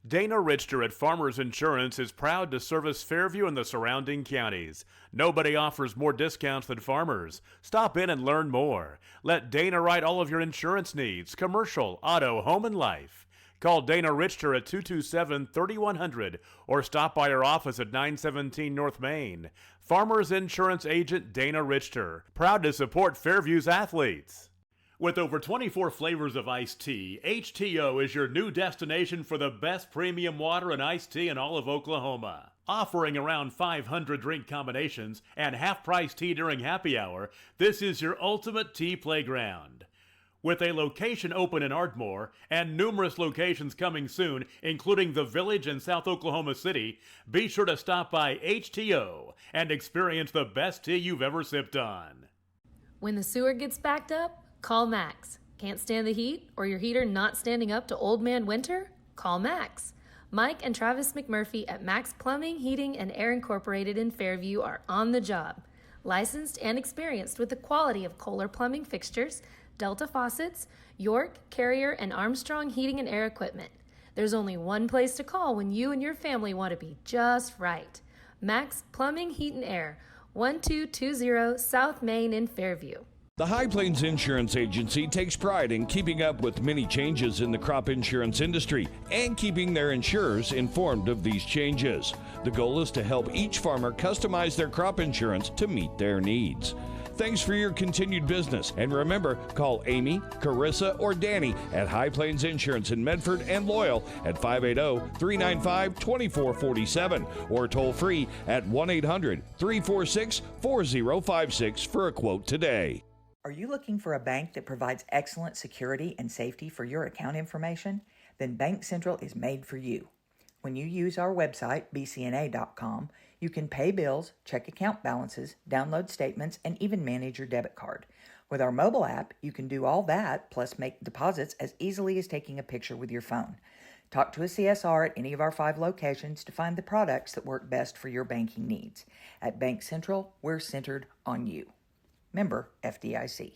Speaker 1: Dana Richter at Farmers Insurance is proud to service Fairview and the surrounding counties. Nobody offers more discounts than Farmers. Stop in and learn more. Let Dana write all of your insurance needs, commercial, auto, home, and life. Call Dana Richter at 227-3100 or stop by her office at 917 North Main. Farmers Insurance Agent Dana Richter, proud to support Fairview's athletes. With over 24 flavors of iced tea, HTO is your new destination for the best premium water and iced tea in all of Oklahoma. Offering around 500 drink combinations and half-price tea during happy hour, this is your ultimate tea playground. With a location open in Ardmore and numerous locations coming soon, including the Village in South Oklahoma City, be sure to stop by HTO and experience the best tea you've ever sipped on.
Speaker 4: When the sewer gets backed up, call Max. Can't stand the heat or your heater not standing up to old man winter? Call Max. Mike and Travis McMurphy at Max Plumbing, Heating, and Air Incorporated in Fairview are on the job. Licensed and experienced with the quality of Kohler plumbing fixtures, Delta faucets, York, Carrier, and Armstrong heating and air equipment. There's only one place to call when you and your family want to be just right. Max Plumbing, Heat, and Air, 1220 South Main in Fairview.
Speaker 12: The High Plains Insurance Agency takes pride in keeping up with many changes in the crop insurance industry and keeping their insurers informed of these changes. The goal is to help each farmer customize their crop insurance to meet their needs. Thanks for your continued business, and remember, call Amy, Carissa, or Danny at High Plains Insurance in Medford and Loyal at 580-395-2447 or toll free at 1-800-346-4056 for a quote today.
Speaker 13: Are you looking for a bank that provides excellent security and safety for your account information? Then Bank Central is made for you. When you use our website, bcna.com, you can pay bills, check account balances, download statements, and even manage your debit card. With our mobile app, you can do all that, plus make deposits as easily as taking a picture with your phone. Talk to a CSR at any of our 5 locations to find the products that work best for your banking needs. At Bank Central, we're centered on you. Member FDIC.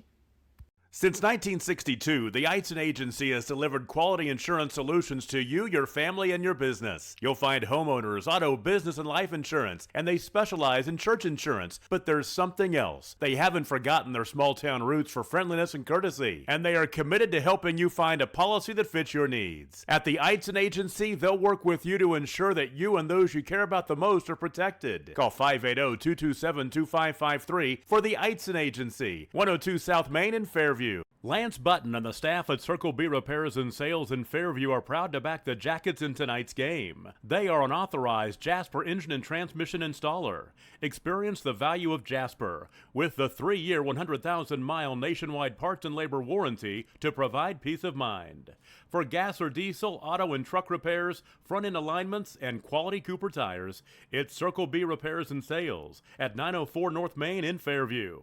Speaker 1: Since 1962, the Eitzen Agency has delivered quality insurance solutions to you, your family, and your business. You'll find homeowners, auto, business, and life insurance, and they specialize in church insurance. But there's something else. They haven't forgotten their small-town roots for friendliness and courtesy, and they are committed to helping you find a policy that fits your needs. At the Eitzen Agency, they'll work with you to ensure that you and those you care about the most are protected. Call 580-227-2553 for the Eitzen Agency, 102 South Main in Fairview. Lance Button and the staff at Circle B Repairs and Sales in Fairview are proud to back the Jackets in tonight's game. They are an authorized Jasper engine and transmission installer. Experience the value of Jasper with the 3-year, 100,000-mile nationwide parts and labor warranty to provide peace of mind. For gas or diesel, auto and truck repairs, front-end alignments, and quality Cooper tires, it's Circle B Repairs and Sales at 904 North Main in Fairview.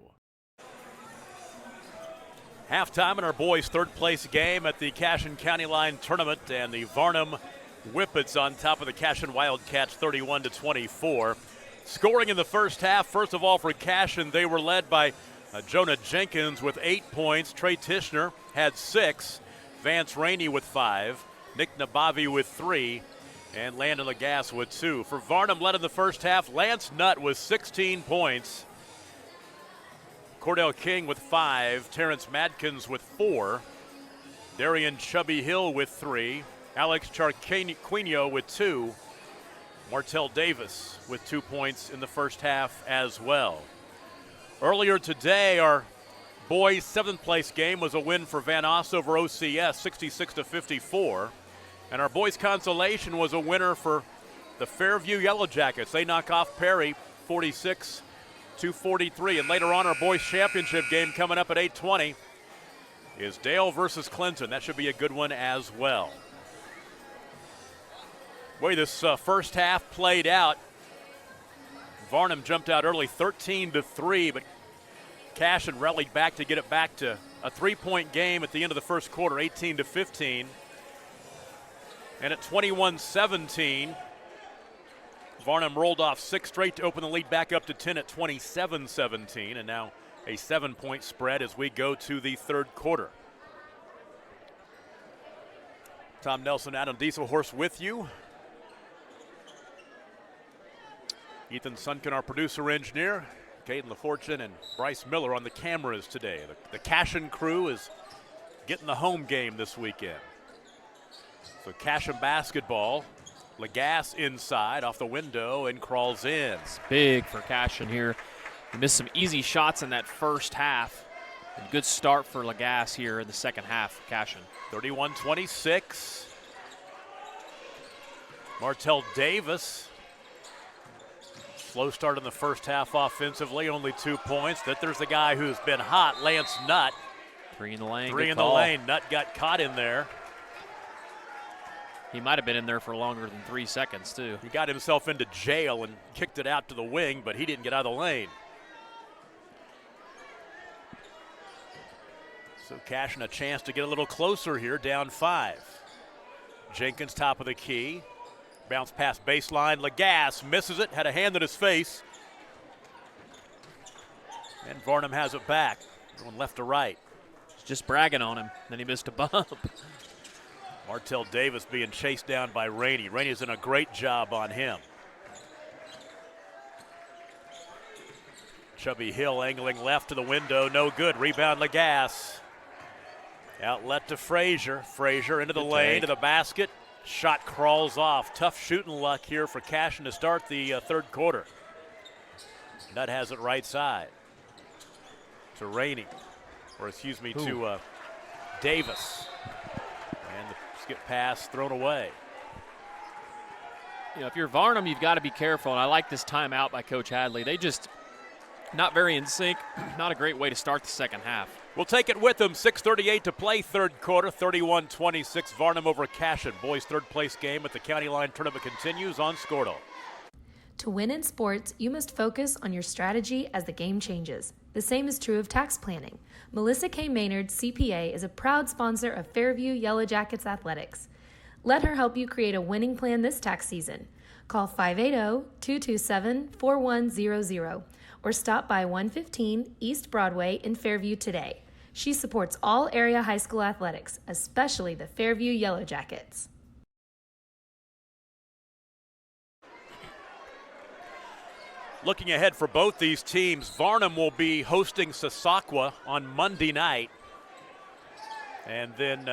Speaker 1: Halftime in our boys' third-place game at the Cashion County Line Tournament, and the Varnum Whippets on top of the Cashion Wildcats 31-24. Scoring in the first half, first of all for Cashion, they were led by Jonah Jenkins with 8 points. Trey Tishner had 6. Vance Rainey with 5. Nick Nabavi with 3. And Landon Lagasse with 2. For Varnum, led in the first half, Lance Nutt with 16 points. Cordell King with 5, Terrence Madkins with 4, Darian Chubby Hill with 3, Alex Charquino with 2, Martell Davis with 2 points in the first half as well. Earlier today, our boys' 7th place game was a win for Van Oss over OCS, 66-54, and our boys' consolation was a winner for the Fairview Yellow Jackets. They knock off Perry 46-43, and later on our boys championship game coming up at 8:20 is Dale versus Clinton. That should be a good one as well. Way this first half played out, Varnum jumped out early 13-3, but Cashion rallied back to get it back to a 3-point game at the end of the first quarter, 18-15. And at 21-17, Varnum rolled off 6 straight to open the lead back up to 10 at 27-17, and now a 7-point spread as we go to the third quarter. Tom Nelson, Adam Dieselhorst with you. Ethan Sunken, our producer engineer. Caden LaFortune and Bryce Miller on the cameras today. The Cashion crew is getting the home game this weekend. So Cashion basketball. Lagasse inside, off the window, and crawls in.
Speaker 2: It's big for Cashion here. He missed some easy shots in that first half. A good start for Lagasse here in the second half for Cashion.
Speaker 1: 31-26. Martell Davis. Slow start in the first half offensively, only 2 points. That there's the guy who's been hot, Lance Nutt.
Speaker 2: 3 in the lane.
Speaker 1: Three
Speaker 2: Good
Speaker 1: in
Speaker 2: call.
Speaker 1: the lane. Nutt got caught in there.
Speaker 2: He might have been in there for longer than 3 seconds, too.
Speaker 1: He got himself into jail and kicked it out to the wing, but he didn't get out of the lane. So Cashion a chance to get a little closer here, down 5. Jenkins top of the key. Bounce past baseline. Lagasse misses it, had a hand in his face. And Varnum has it back, going left to right.
Speaker 2: He's just bragging on him. Then he missed a bump.
Speaker 1: Martell Davis being chased down by Rainey. Rainey's done a great job on him. Chubby Hill angling left to the window, no good. Rebound Lagasse. Outlet to Frazier. Frazier into the lane, to the basket. Shot crawls off. Tough shooting luck here for Cashion to start the third quarter. Nutt has it right side to Rainey, to Davis. And the skip pass thrown away.
Speaker 2: You know, if you're Varnum, you've got to be careful. And I like this timeout by Coach Hadley. They just not very in sync. Not a great way to start the second half.
Speaker 1: We'll take it with them. 6:38 to play, third quarter. 31-26. Varnum over Cashion. Boys' third place game at the County Line tournament continues on Scordo.
Speaker 4: To win in sports, you must focus on your strategy as the game changes. The same is true of tax planning. Melissa K. Maynard, CPA, is a proud sponsor of Fairview Yellow Jackets Athletics. Let her help you create a winning plan this tax season. Call 580-227-4100 or stop by 115 East Broadway in Fairview today. She supports all area high school athletics, especially the Fairview Yellow Jackets.
Speaker 1: Looking ahead for both these teams, Varnum will be hosting Sasakwa on Monday night. And then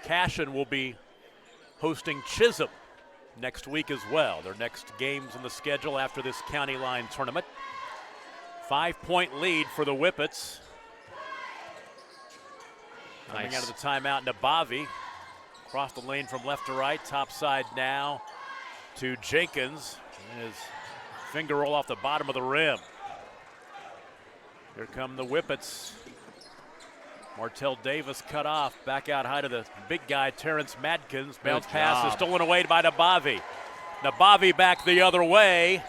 Speaker 1: Cashion will be hosting Chisholm next week as well. Their next games in the schedule after this County Line tournament. 5-point lead for the Whippets. Coming out of the timeout, Nabavi. Across the lane from left to right, top side now to Jenkins. And his finger roll off the bottom of the rim. Here come the Whippets. Martell Davis cut off. Back out high to the big guy, Terrence Madkins. Bounce pass is stolen away by Nabavi. Nabavi back the other way.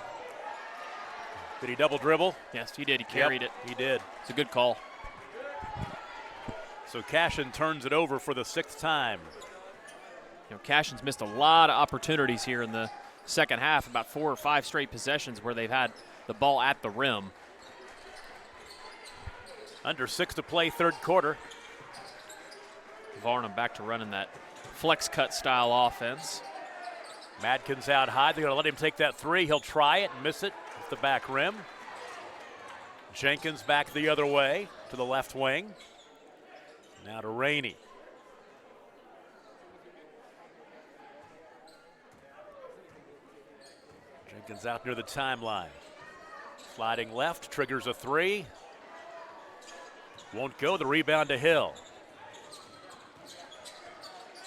Speaker 1: Did he double dribble?
Speaker 2: Yes, he did. He carried it.
Speaker 1: He did.
Speaker 2: It's a good call.
Speaker 1: So Cashion turns it over for the 6th time.
Speaker 2: You know, Cashion's missed a lot of opportunities here in the second half, about 4 or 5 straight possessions where they've had the ball at the rim.
Speaker 1: Under 6 to play, third quarter.
Speaker 2: Varnum back to running that flex cut style offense.
Speaker 1: Madkins out high. They're going to let him take that 3. He'll try it and miss it at the back rim. Jenkins back the other way to the left wing. Now to Rainey. Jenkins out near the timeline. Sliding left, triggers a 3. Won't go, the rebound to Hill.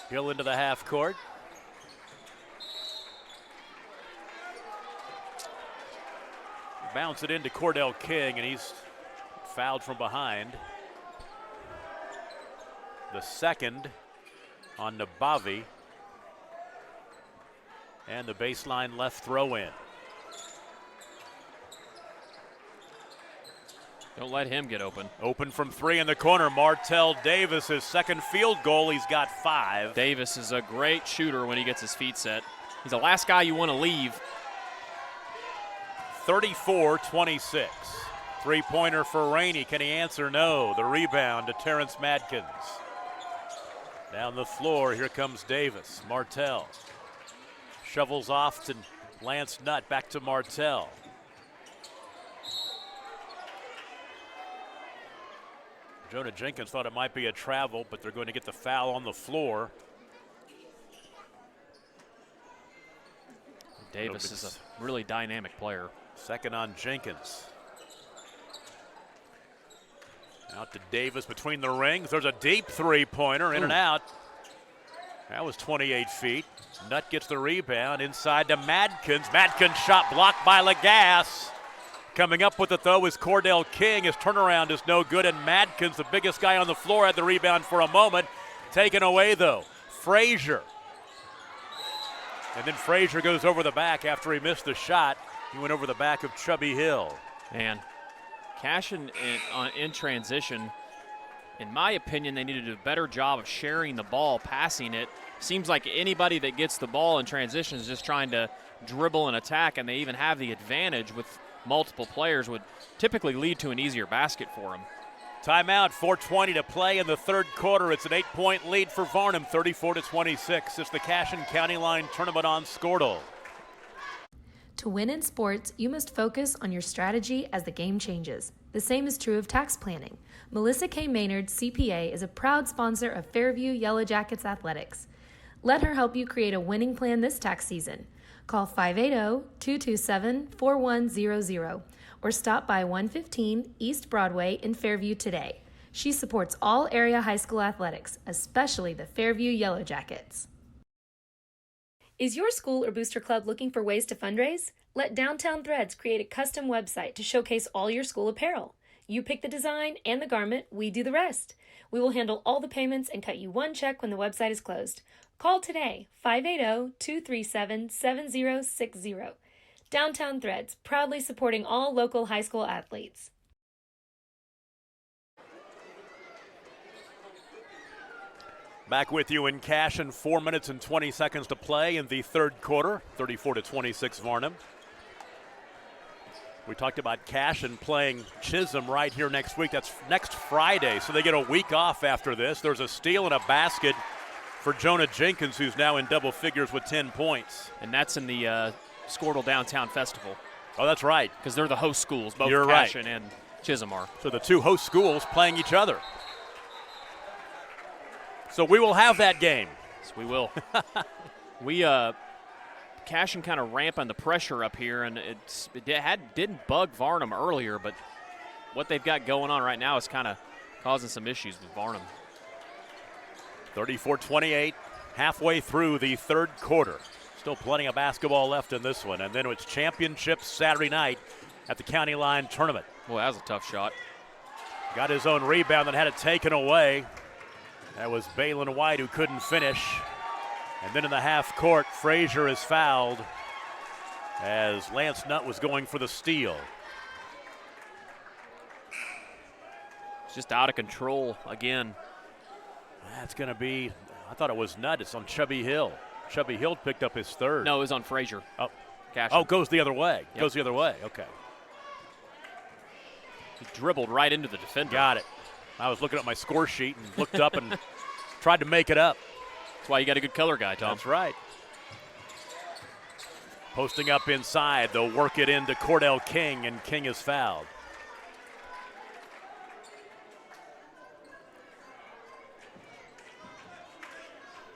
Speaker 1: Hill into the half court. Bounce it into Cordell King, and he's fouled from behind. The second on Nabavi. And the baseline left throw in.
Speaker 2: Don't let him get open.
Speaker 1: Open from 3 in the corner. Martell Davis, his second field goal. He's got 5.
Speaker 2: Davis is a great shooter when he gets his feet set. He's the last guy you want to leave.
Speaker 1: 34-26. Three-pointer for Rainey. Can he answer? No. The rebound to Terrence Madkins. Down the floor, here comes Davis. Martell shovels off to Lance Nutt. Back to Martell. Jonah Jenkins thought it might be a travel, but they're going to get the foul on the floor.
Speaker 2: Davis is a really dynamic player.
Speaker 1: Second on Jenkins. Out to Davis between the rings. There's a deep three-pointer, in and out. That was 28 feet. Nutt gets the rebound inside to Madkins. Madkins shot blocked by Lagasse. Coming up with it, though, is Cordell King. His turnaround is no good, and Madkins, the biggest guy on the floor, had the rebound for a moment. Taken away, though. Frazier. And then Frazier goes over the back after he missed the shot. He went over the back of Chubby Hill.
Speaker 2: And Cashion in transition, in my opinion, they need to do a better job of sharing the ball, passing it. Seems like anybody that gets the ball in transition is just trying to dribble and attack, and they even have the advantage with multiple players, would typically lead to an easier basket for them.
Speaker 1: Timeout, 4:20 to play in the third quarter. It's an 8-point lead for Varnum, 34-26. It's the Cashion County Line Tournament on Squirtle.
Speaker 4: To win in sports, you must focus on your strategy as the game changes. The same is true of tax planning. Melissa K. Maynard, CPA, is a proud sponsor of Fairview Yellow Jackets Athletics. Let her help you create a winning plan this tax season. Call 580-227-4100 or stop by 115 East Broadway in Fairview today. She supports all area high school athletics, especially the Fairview Yellow Jackets. Is your school or booster club looking for ways to fundraise? Let Downtown Threads create a custom website to showcase all your school apparel. You pick the design and the garment, we do the rest. We will handle all the payments and cut you one check when the website is closed. Call today, 580-237-7060. Downtown Threads, proudly supporting all local high school athletes.
Speaker 1: Back with you in Cashion, 4 minutes and 20 seconds to play in the third quarter, 34-26 Varnum. We talked about Cashion playing Chisholm right here next week. That's next Friday, so they get a week off after this. There's a steal and a basket for Jonah Jenkins, who's now in double figures with 10 points.
Speaker 2: And that's in the Squirtle Downtown Festival.
Speaker 1: Oh, that's right.
Speaker 2: Because they're the host schools, both
Speaker 1: You're
Speaker 2: Cashion
Speaker 1: right.
Speaker 2: and Chisholm are.
Speaker 1: So the two host schools playing each other. So we will have that game.
Speaker 2: Yes, we will. Cashion kind of ramping the pressure up here, and it didn't bug Varnum earlier, but what they've got going on right now is kind of causing some issues with Varnum.
Speaker 1: 34-28, halfway through the third quarter. Still plenty of basketball left in this one, and then it's championships Saturday night at the County Line Tournament.
Speaker 2: Boy, that was a tough shot.
Speaker 1: Got his own rebound and had it taken away. That was Balin White who couldn't finish. And then in the half court, Frazier is fouled as Lance Nutt was going for the steal.
Speaker 2: It's just out of control again.
Speaker 1: That's going to be, I thought it was Nutt. It's on Chubby Hill. Chubby Hill picked up his third.
Speaker 2: No, it was on Frazier.
Speaker 1: Oh,
Speaker 2: Cashion.
Speaker 1: Oh, goes the other way.
Speaker 2: Yep.
Speaker 1: Goes the other way. Okay.
Speaker 2: He dribbled right into the defender.
Speaker 1: Got it. I was looking at my score sheet and looked up and tried to make it up.
Speaker 2: That's why you got a good color guy, Tom.
Speaker 1: That's right. Posting up inside, they'll work it into Cordell King, and King is fouled.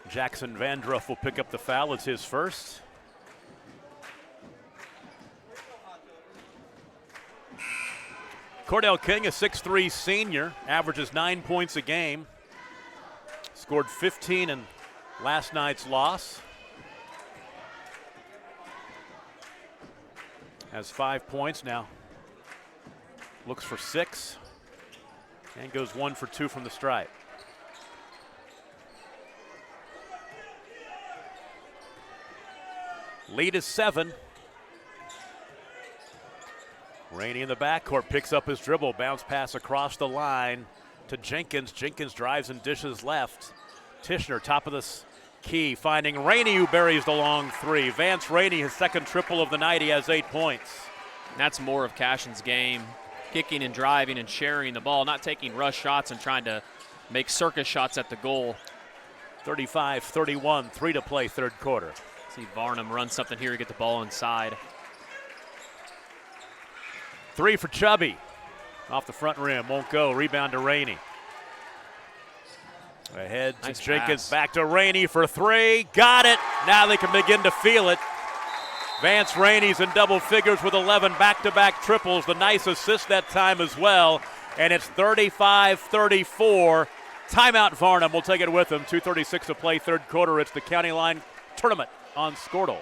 Speaker 1: Jackson Vandruff will pick up the foul. It's his first. Cordell King, a 6'3 senior, averages 9 points a game. Scored 15 in last night's loss. Has 5 points now. Looks for 6. And goes 1 for 2 from the stripe. Lead is 7. Rainey in the backcourt picks up his dribble. Bounce pass across the line to Jenkins. Jenkins drives and dishes left. Tishner, top of the key, finding Rainey, who buries the long three. Vance Rainey, his second triple of the night. He has 8 points.
Speaker 2: And that's more of Cashion's game. Kicking and driving and sharing the ball, not taking rush shots and trying to make circus shots at the goal.
Speaker 1: 35-31, 3 to play third quarter.
Speaker 2: See Varnum run something here to get the ball inside.
Speaker 1: 3 for Chubby. Off the front rim, won't go. Rebound to Rainey. Ahead to
Speaker 2: Nice
Speaker 1: Jenkins,
Speaker 2: pass.
Speaker 1: back to Rainey for 3. Got it. Now they can begin to feel it. Vance Rainey's in double figures with 11 back-to-back triples. The nice assist that time as well. And it's 35-34. Timeout Varnum. We'll take it with them. 2:36 to play third quarter. It's the County Line Tournament on Squirtle.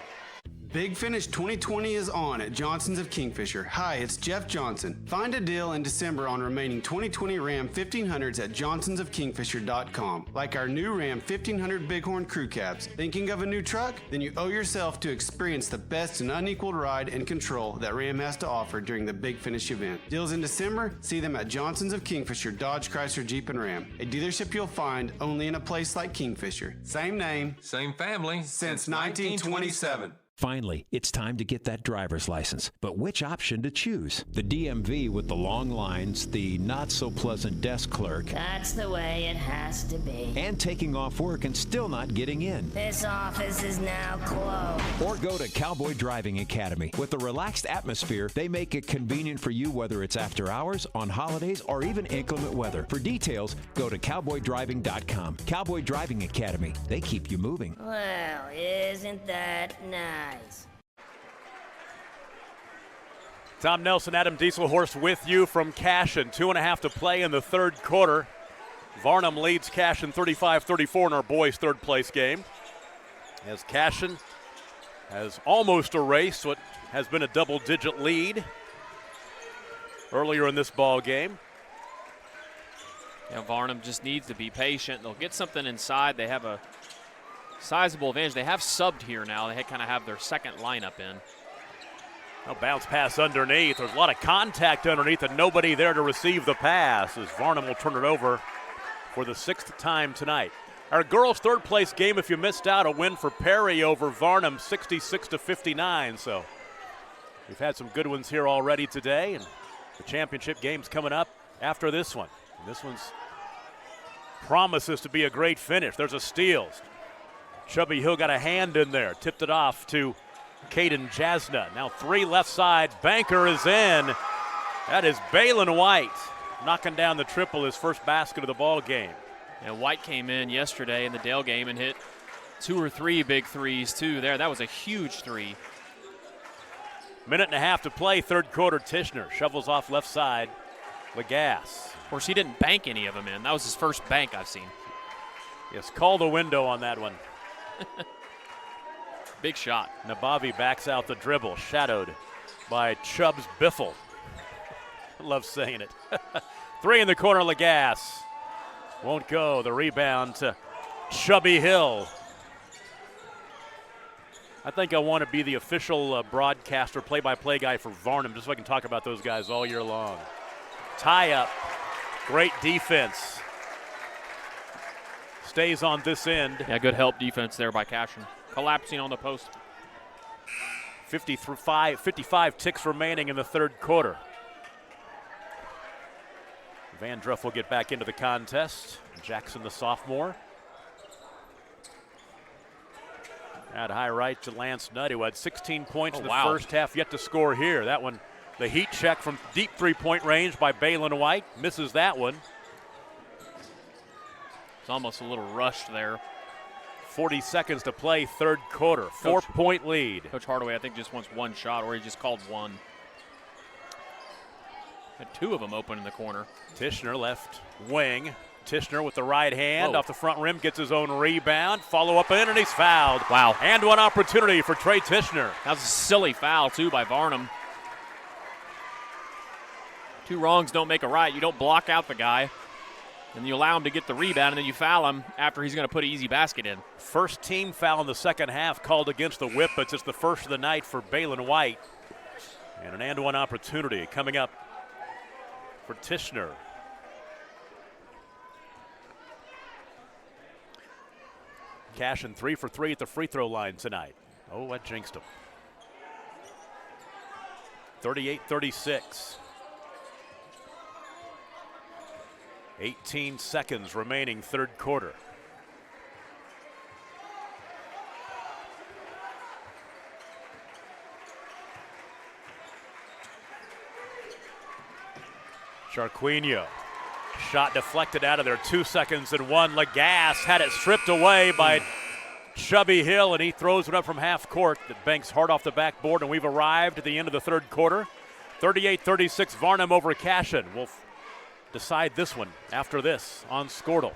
Speaker 3: Big Finish 2020 is on at Johnson's of Kingfisher. Hi, it's Jeff Johnson. Find a deal in December on remaining 2020 Ram 1500s at johnsonsofkingfisher.com. Like our new Ram 1500 Bighorn Crew Cabs. Thinking of a new truck? Then you owe yourself to experience the best and unequaled ride and control that Ram has to offer during the Big Finish event. Deals in December? See them at Johnson's of Kingfisher, Dodge, Chrysler, Jeep, and Ram. A dealership you'll find only in a place like Kingfisher. Same name,
Speaker 14: same family,
Speaker 3: since 1927.
Speaker 5: Finally, it's time to get that driver's license. But which option to choose? The DMV with the long lines, the not-so-pleasant desk clerk.
Speaker 6: That's the way it has to be.
Speaker 5: And taking off work and still not getting in.
Speaker 6: This office is now closed.
Speaker 5: Or go to Cowboy Driving Academy. With a relaxed atmosphere, they make it convenient for you whether it's after hours, on holidays, or even inclement weather. For details, go to cowboydriving.com. Cowboy Driving Academy. They keep you moving.
Speaker 6: Well, isn't that nice?
Speaker 1: Tom Nelson, Adam Dieselhorst with you from Cashion. 2.5 to play in the third quarter. Varnum leads Cashion 35-34 in our boys' third place game. As Cashion has almost erased what has been a double-digit lead earlier in this ball game.
Speaker 2: Yeah, Varnum just needs to be patient. They'll get something inside. They have a sizable advantage. They have subbed here now. They kind of have their second lineup in.
Speaker 1: A bounce pass underneath. There's a lot of contact underneath and nobody there to receive the pass as Varnum will turn it over for the 6th time tonight. Our girls' third place game, if you missed out, a win for Perry over Varnum, 66-59. So we've had some good ones here already today, and the championship game's coming up after this one. And this one's promises to be a great finish. There's a steal. Chubby Hill got a hand in there, tipped it off to Caden Jasna. Now 3 left side, banker is in. That is Balin White knocking down the triple, his first basket of the ball game.
Speaker 2: And White came in yesterday in the Dale game and hit 2 or 3 big threes too there. That was a huge 3.
Speaker 1: 1.5 to play, third quarter. Tishner shovels off left side. Lagasse.
Speaker 2: Of course, he didn't bank any of them in. That was his first bank I've seen.
Speaker 1: Yes, call the window on that one.
Speaker 2: Big shot.
Speaker 1: Nabavi backs out the dribble, shadowed by Chubbs Biffle. Love saying it. 3 in the corner, Lagasse. Won't go. The rebound to Chubby Hill. I think I want to be the official broadcaster, play-by-play guy for Varnum, just so I can talk about those guys all year long. Tie up. Great defense. Stays on this end.
Speaker 2: Yeah, good help defense there by Cashion. Collapsing on the post.
Speaker 1: 55 ticks remaining in the third quarter. Van Druff will get back into the contest. Jackson, the sophomore. At high right to Lance Nutt, who had 16 points in the first half, yet to score here. That one, the heat check from deep three-point range by Balin White. Misses that one.
Speaker 2: It's almost a little rushed there.
Speaker 1: 40 seconds to play, third quarter. 4-point lead.
Speaker 2: Coach Hardaway, I think, just wants one shot, or he just called one. Had 2 of them open in the corner.
Speaker 1: Tishner left wing. Tishner with the right hand off the front rim, gets his own rebound. Follow up in, and he's fouled.
Speaker 2: Wow.
Speaker 1: And one opportunity for Trey Tishner.
Speaker 2: That was a silly foul, too, by Varnum. 2 wrongs don't make a right. You don't block out the guy, and you allow him to get the rebound, and then you foul him after he's going to put an easy basket in.
Speaker 1: First team foul in the second half called against the Whippets. It's the first of the night for Balin White. And an and-one opportunity coming up for Tishner. Cashion 3 for 3 at the free throw line tonight. Oh, that jinxed him. 38-36. 18 seconds remaining, third quarter. Charquinho. Shot deflected out of there. 2 seconds and 1. Lagasse had it stripped away by Chubby Hill, and he throws it up from half court. That banks hard off the backboard, and we've arrived at the end of the third quarter. 38-36, Varnum over Cashion. We'll decide this one after this on Squirtle.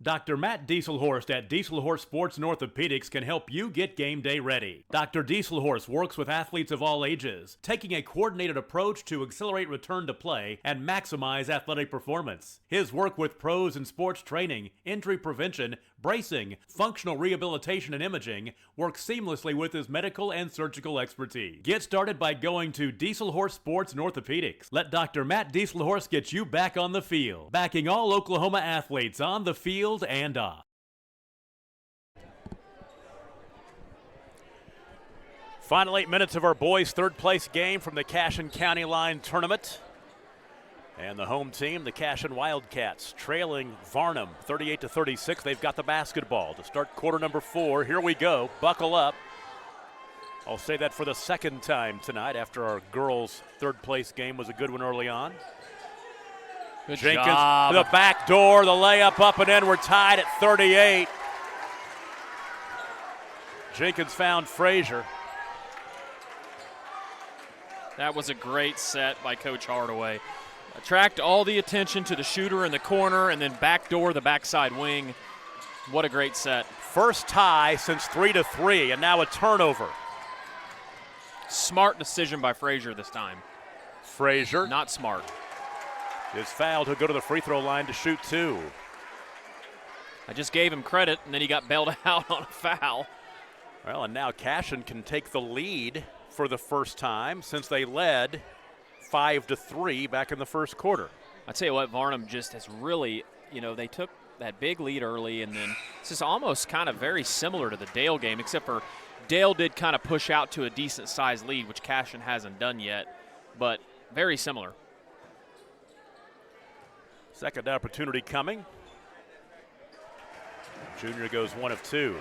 Speaker 1: Dr. Matt Dieselhorst at Dieselhorst Sports and Orthopedics can help you get game day ready. Dr. Dieselhorst works with athletes of all ages, taking a coordinated approach to accelerate return to play and maximize athletic performance. His work with pros in sports training, injury prevention, bracing, functional rehabilitation, and imaging works seamlessly with his medical and surgical expertise. Get started by going to Dieselhorst Sports and Orthopedics. Let Dr. Matt Dieselhorst get you back on the field, backing all Oklahoma athletes on the field and off. Final 8 minutes of our boys' third place game from the Cashion County Line tournament. And the home team, the Cashion Wildcats, trailing Varnum 38-36. They've got the basketball to start quarter number 4. Here we go. Buckle up. I'll say that for the second time tonight after our girls' third place game was a good one early on.
Speaker 2: Good
Speaker 1: Jenkins
Speaker 2: job.
Speaker 1: to the back door, the layup up and in. We're tied at 38. Jenkins found Frazier.
Speaker 2: That was a great set by Coach Hardaway. Attract all the attention to the shooter in the corner and then backdoor the backside wing. What a great set.
Speaker 1: First tie since 3-3 and now a turnover.
Speaker 2: Smart decision by Frazier this time.
Speaker 1: Frazier.
Speaker 2: Not smart.
Speaker 1: Is fouled. He'll go to the free throw line to shoot 2.
Speaker 2: I just gave him credit, and then he got bailed out on a foul.
Speaker 1: Well, and now Cashion can take the lead for the first time since they led 5-3 back in the first quarter.
Speaker 2: I tell you what, Varnum just has really, they took that big lead early, and then this is almost kind of very similar to the Dale game, except for Dale did kind of push out to a decent-sized lead, which Cashion hasn't done yet, but very similar.
Speaker 1: Second opportunity coming. Junior goes 1 of 2.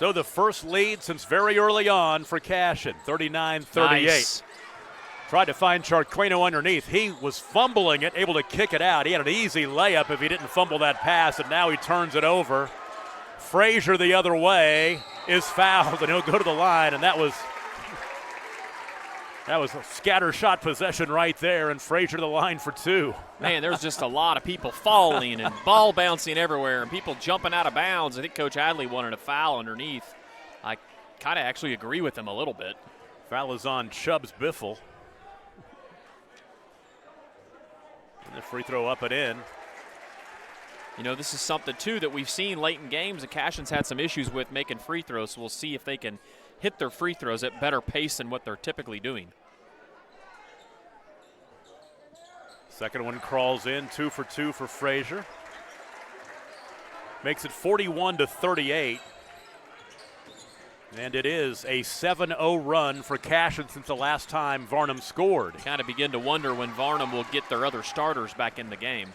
Speaker 1: So the first lead since very early on for Cashion, 39-38.
Speaker 2: Nice.
Speaker 1: Tried to find Charquino underneath. He was fumbling it, able to kick it out. He had an easy layup if he didn't fumble that pass, and now he turns it over. Frazier the other way is fouled, and he'll go to the line, and that was a scatter shot possession right there, and Frazier to the line for 2.
Speaker 2: Man, there's just a lot of people falling and ball bouncing everywhere and people jumping out of bounds. I think Coach Hadley wanted a foul underneath. I kind of actually agree with him a little bit.
Speaker 1: Foul is on Chubbs Biffle. And the free throw up and in.
Speaker 2: This is something, too, that we've seen late in games. The Cashion's had some issues with making free throws, so we'll see if they can hit their free throws at better pace than what they're typically doing.
Speaker 1: Second one crawls in, 2 for 2 for Frazier. Makes it 41-38. And it is a 7-0 run for Cashion since the last time Varnum scored.
Speaker 2: Kind of begin to wonder when Varnum will get their other starters back in the game.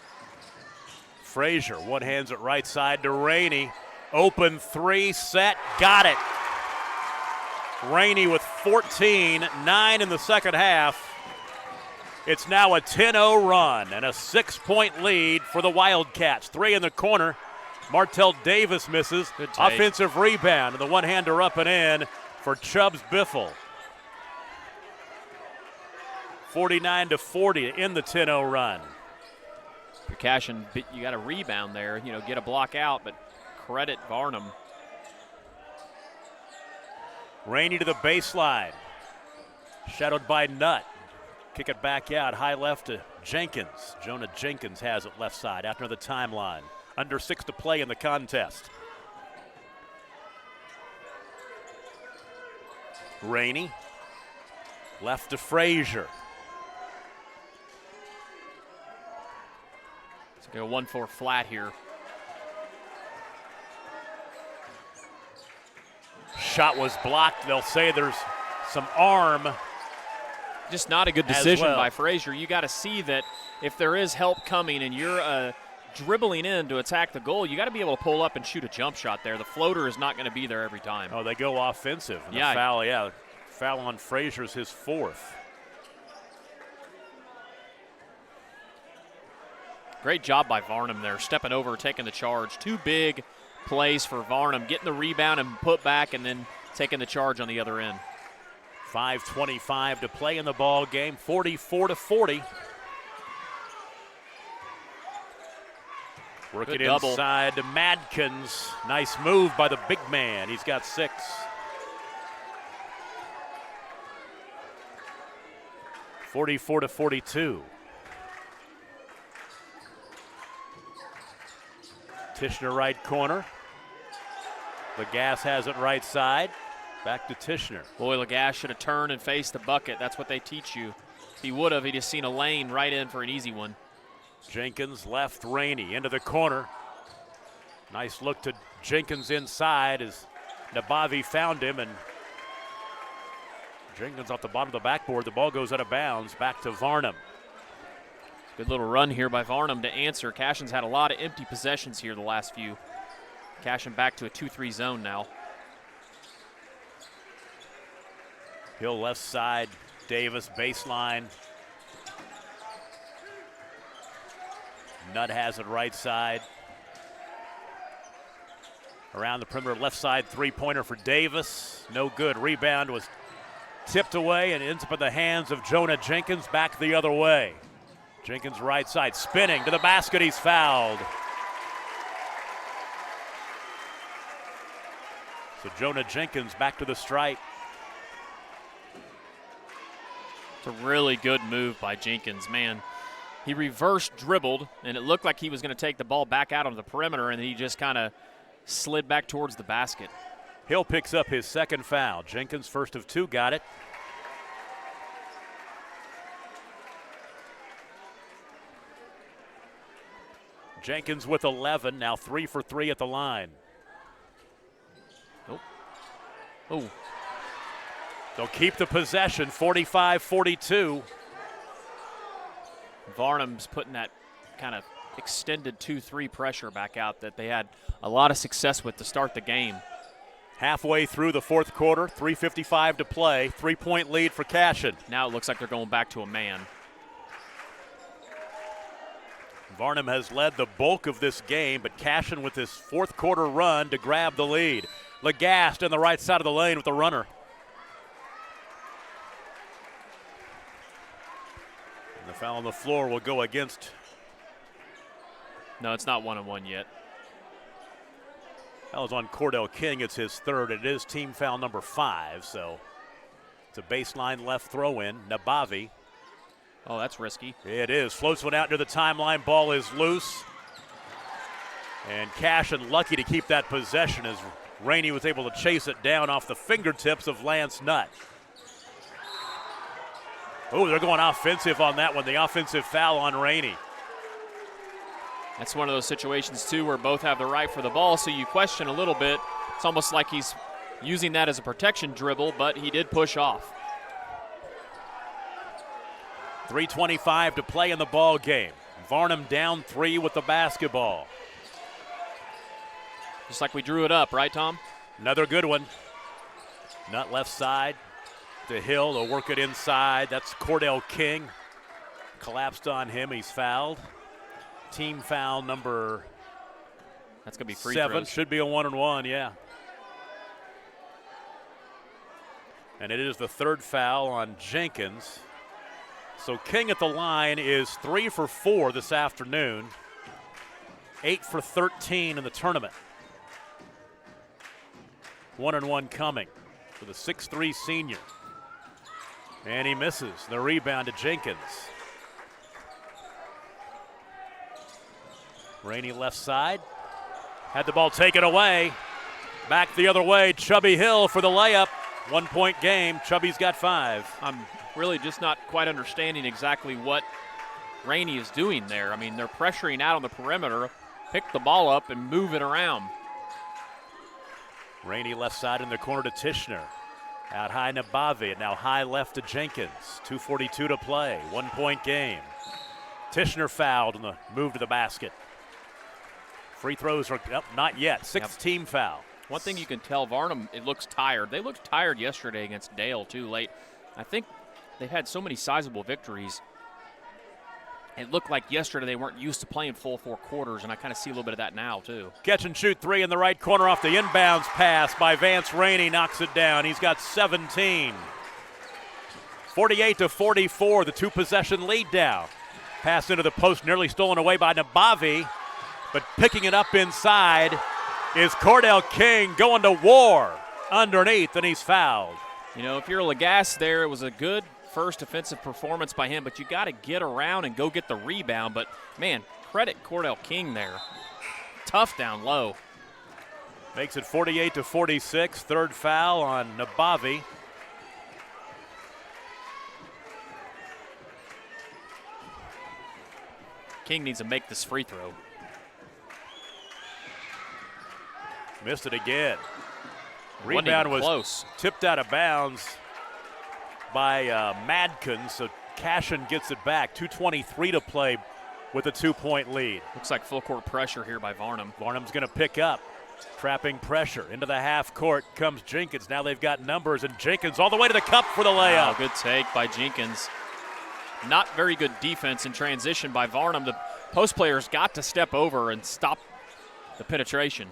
Speaker 1: Frazier, one hands it right side to Rainey. Open 3, set, got it. Rainey with 14, 9 in the second half. It's now a 10-0 run and a 6-point lead for the Wildcats. 3 in the corner. Martell Davis misses. Offensive rebound, and the one-hander up and in for Chubbs Biffle. 49-40 to end the 10-0 run.
Speaker 2: For Cashion, you got a rebound there, get a block out, but credit Varnum.
Speaker 1: Rainey to the baseline. Shadowed by Nutt. Kick it back out, high left to Jenkins. Jonah Jenkins has it left side after the timeline. Under 6 to play in the contest. Rainey. Left to Frazier.
Speaker 2: It's going to go 1-4 flat here.
Speaker 1: Shot was blocked. They'll say there's some arm.
Speaker 2: Just not a good decision
Speaker 1: well
Speaker 2: by Frazier. You got to see that if there is help coming and you're dribbling in to attack the goal, you got to be able to pull up and shoot a jump shot there. The floater is not going to be there every time.
Speaker 1: Oh, they go offensive. And
Speaker 2: yeah.
Speaker 1: The foul on Frazier's his 4th.
Speaker 2: Great job by Varnum there, stepping over, taking the charge. 2 big plays for Varnum, getting the rebound and put back and then taking the charge on the other end.
Speaker 1: 5:25 to play in the ball game, 44-40. Work
Speaker 2: Good
Speaker 1: it
Speaker 2: double.
Speaker 1: inside to Madkins. Nice move by the big man. He's got 6. (44-42). Tishner right corner. Lagasse has it right side. Back to Tishner.
Speaker 2: Boy, Lagasse should have turned and faced the bucket. That's what they teach you. If he would have, he'd just seen a lane right in for an easy one.
Speaker 1: Jenkins left, Rainey into the corner. Nice look to Jenkins inside as Nabavi found him, and Jenkins off the bottom of the backboard. The ball goes out of bounds. Back to Varnum.
Speaker 2: Good little run here by Varnum to answer. Cashion's had a lot of empty possessions here the last few. Cashion back to a 2-3 zone now.
Speaker 1: Hill left side, Davis baseline. Nutt has it right side. Around the perimeter left side, three-pointer for Davis. No good. Rebound was tipped away and ends up in the hands of Jonah Jenkins. Back the other way. Jenkins right side, spinning to the basket. He's fouled. So Jonah Jenkins back to the stripe.
Speaker 2: It's a really good move by Jenkins, man. He reverse dribbled, and it looked like he was going to take the ball back out on the perimeter, and he just kind of slid back towards the basket.
Speaker 1: Hill picks up his second foul. Jenkins, first of 2, got it. Jenkins with 11, now 3 for 3 at the line.
Speaker 2: Oh.
Speaker 1: They'll keep the possession, 45-42.
Speaker 2: Varnum's putting that kind of extended 2-3 pressure back out that they had a lot of success with to start the game.
Speaker 1: Halfway through the fourth quarter, 3:55 to play, 3-point lead for Cashion.
Speaker 2: Now it looks like they're going back to a man.
Speaker 1: Varnum has led the bulk of this game, but Cashion with his fourth quarter run to grab the lead. Lagasse on the right side of the lane with the runner. And the foul on the floor will go against.
Speaker 2: No, it's not 1-on-1 yet.
Speaker 1: Foul is on Cordell King. It's his third. It is team foul number 5, so it's a baseline left throw in. Nabavi.
Speaker 2: Oh, that's risky.
Speaker 1: It is. Floats one out near the timeline. Ball is loose. And Cashion lucky to keep that possession as Rainey was able to chase it down off the fingertips of Lance Nutt. Oh, they're going offensive on that one. The offensive foul on Rainey.
Speaker 2: That's one of those situations, too, where both have the right for the ball, so you question a little bit. It's almost like he's using that as a protection dribble, but he did push off.
Speaker 1: 3:25 to play in the ball game. Varnum down 3 with the basketball.
Speaker 2: Just like we drew it up, right, Tom?
Speaker 1: Another good one. Nutt left side to Hill. They'll work it inside. That's Cordell King. Collapsed on him. He's fouled. Team foul number
Speaker 2: That's going to be free
Speaker 1: 7.
Speaker 2: throws.
Speaker 1: Should be a 1-and-1, yeah. And it is the third foul on Jenkins. So King at the line is 3 for 4 this afternoon. 8 for 13 in the tournament. 1-and-1 coming for the 6'3 senior. And he misses. The rebound to Jenkins. Rainey left side. Had the ball taken away. Back the other way. Chubby Hill for the layup. 1-point game. Chubby's got 5.
Speaker 2: I'm really just not quite understanding exactly what Rainey is doing there. I mean, they're pressuring out on the perimeter, pick the ball up and move it around.
Speaker 1: Rainey left side in the corner to Tishner. Out high Nabavi, and now high left to Jenkins. 2:42 to play, 1-point game. Tishner fouled on the move to the basket. Free throws are up, not yet. Sixth team foul.
Speaker 2: One thing you can tell, Varnum, it looks tired. They looked tired yesterday against Dale, too, late. I think they've had so many sizable victories. It looked like yesterday they weren't used to playing full 4 quarters, and I kind of see a little bit of that now, too.
Speaker 1: Catch and shoot 3 in the right corner off the inbounds pass by Vance Rainey. Knocks it down. He's got 17. 48-44, the two-possession lead now. Pass into the post, nearly stolen away by Nabavi, but picking it up inside is Cordell King going to war underneath, and he's fouled.
Speaker 2: You know, if you're Lagasse there, it was a good first offensive performance by him, but you got to get around and go get the rebound. But, man, credit Cordell King there. Tough down low.
Speaker 1: Makes it 48-46, third foul on Nabavi.
Speaker 2: King needs to make this free throw.
Speaker 1: Missed it again. Rebound was
Speaker 2: close.
Speaker 1: Tipped out of bounds by Madkin, so Cashion gets it back. 2:23 to play with a 2-point lead.
Speaker 2: Looks like full court pressure here by Varnum.
Speaker 1: Varnum's going to pick up, trapping pressure. Into the half court comes Jenkins. Now they've got numbers, and Jenkins all the way to the cup for the layup.
Speaker 2: Wow, good take by Jenkins. Not very good defense in transition by Varnum. The post players got to step over and stop the penetration.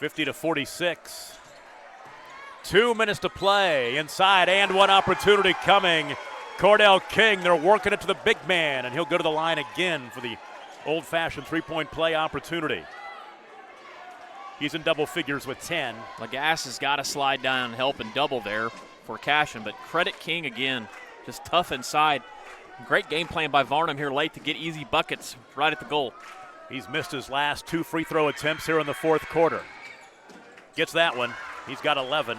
Speaker 1: 50-46. 2 minutes to play inside, and one opportunity coming. Cordell King, they're working it to the big man, and he'll go to the line again for the old-fashioned three-point play opportunity. He's in double figures with 10.
Speaker 2: Lagasse has got to slide down and help and double there for Cashion, but credit King again. Just tough inside. Great game plan by Varnum here late to get easy buckets right at the goal.
Speaker 1: He's missed his last 2 free throw attempts here in the fourth quarter. Gets that one. He's got 11.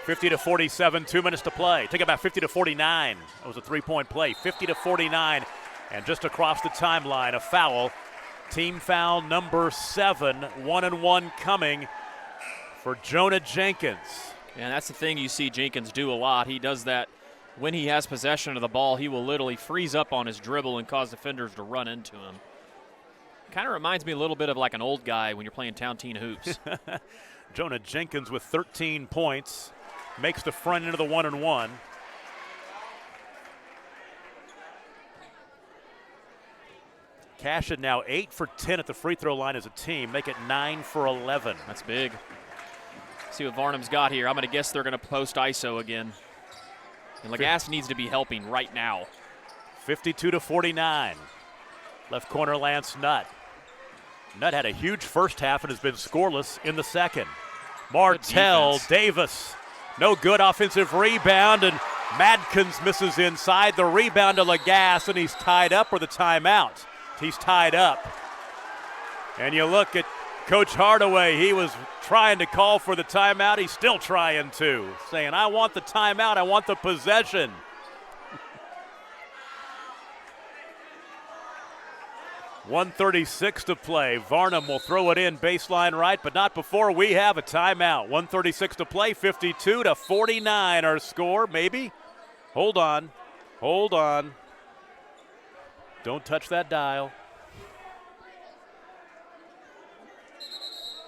Speaker 1: 50-47, 2 minutes to play. Take about 50-49. That was a three-point play. 50-49, and just across the timeline, a foul. Team foul number 7, 1-and-1 coming for Jonah Jenkins.
Speaker 2: And that's the thing you see Jenkins do a lot. He does that when he has possession of the ball. He will literally freeze up on his dribble and cause defenders to run into him. Kind of reminds me a little bit of like an old guy when you're playing town teen hoops.
Speaker 1: Jonah Jenkins with 13 points. Makes the front end of the 1-and-1. Cashion now 8 for 10 at the free throw line as a team. Make it 9 for 11.
Speaker 2: That's big. See what Varnum's got here. I'm going to guess they're going to post ISO again. And Lagasse needs to be helping right now.
Speaker 1: 52-49. Left corner Lance Nutt. Nutt had a huge first half and has been scoreless in the second. Martell Davis. No good offensive rebound, and Madkins misses inside. The rebound to Lagasse, and he's tied up, or the timeout. He's tied up. And you look at Coach Hardaway. He was trying to call for the timeout. He's still trying to, saying, I want the timeout. I want the possession. .136 to play. Varnum will throw it in baseline right, but not before we have a timeout. 1:36 to play, 52-49 our score, maybe. Hold on. Hold on. Don't touch that dial.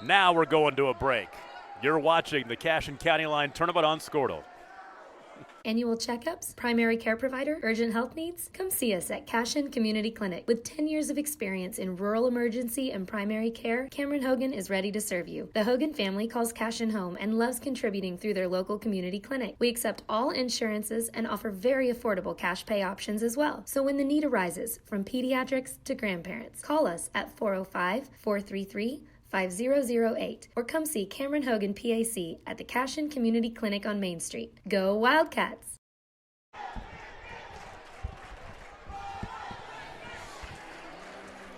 Speaker 1: Now we're going to a break. You're watching the Cashion County Line Tournament on Scortle.
Speaker 4: Annual checkups, primary care provider, urgent health needs? Come see us at Cashion Community Clinic. With 10 years of experience in rural emergency and primary care, Cameron Hogan is ready to serve you. The Hogan family calls Cashion home and loves contributing through their local community clinic. We accept all insurances and offer very affordable cash pay options as well. So when the need arises, from pediatrics to grandparents, call us at 405-433-5008 or come see Cameron Hogan PAC at the Cashion Community Clinic on Main Street. Go Wildcats!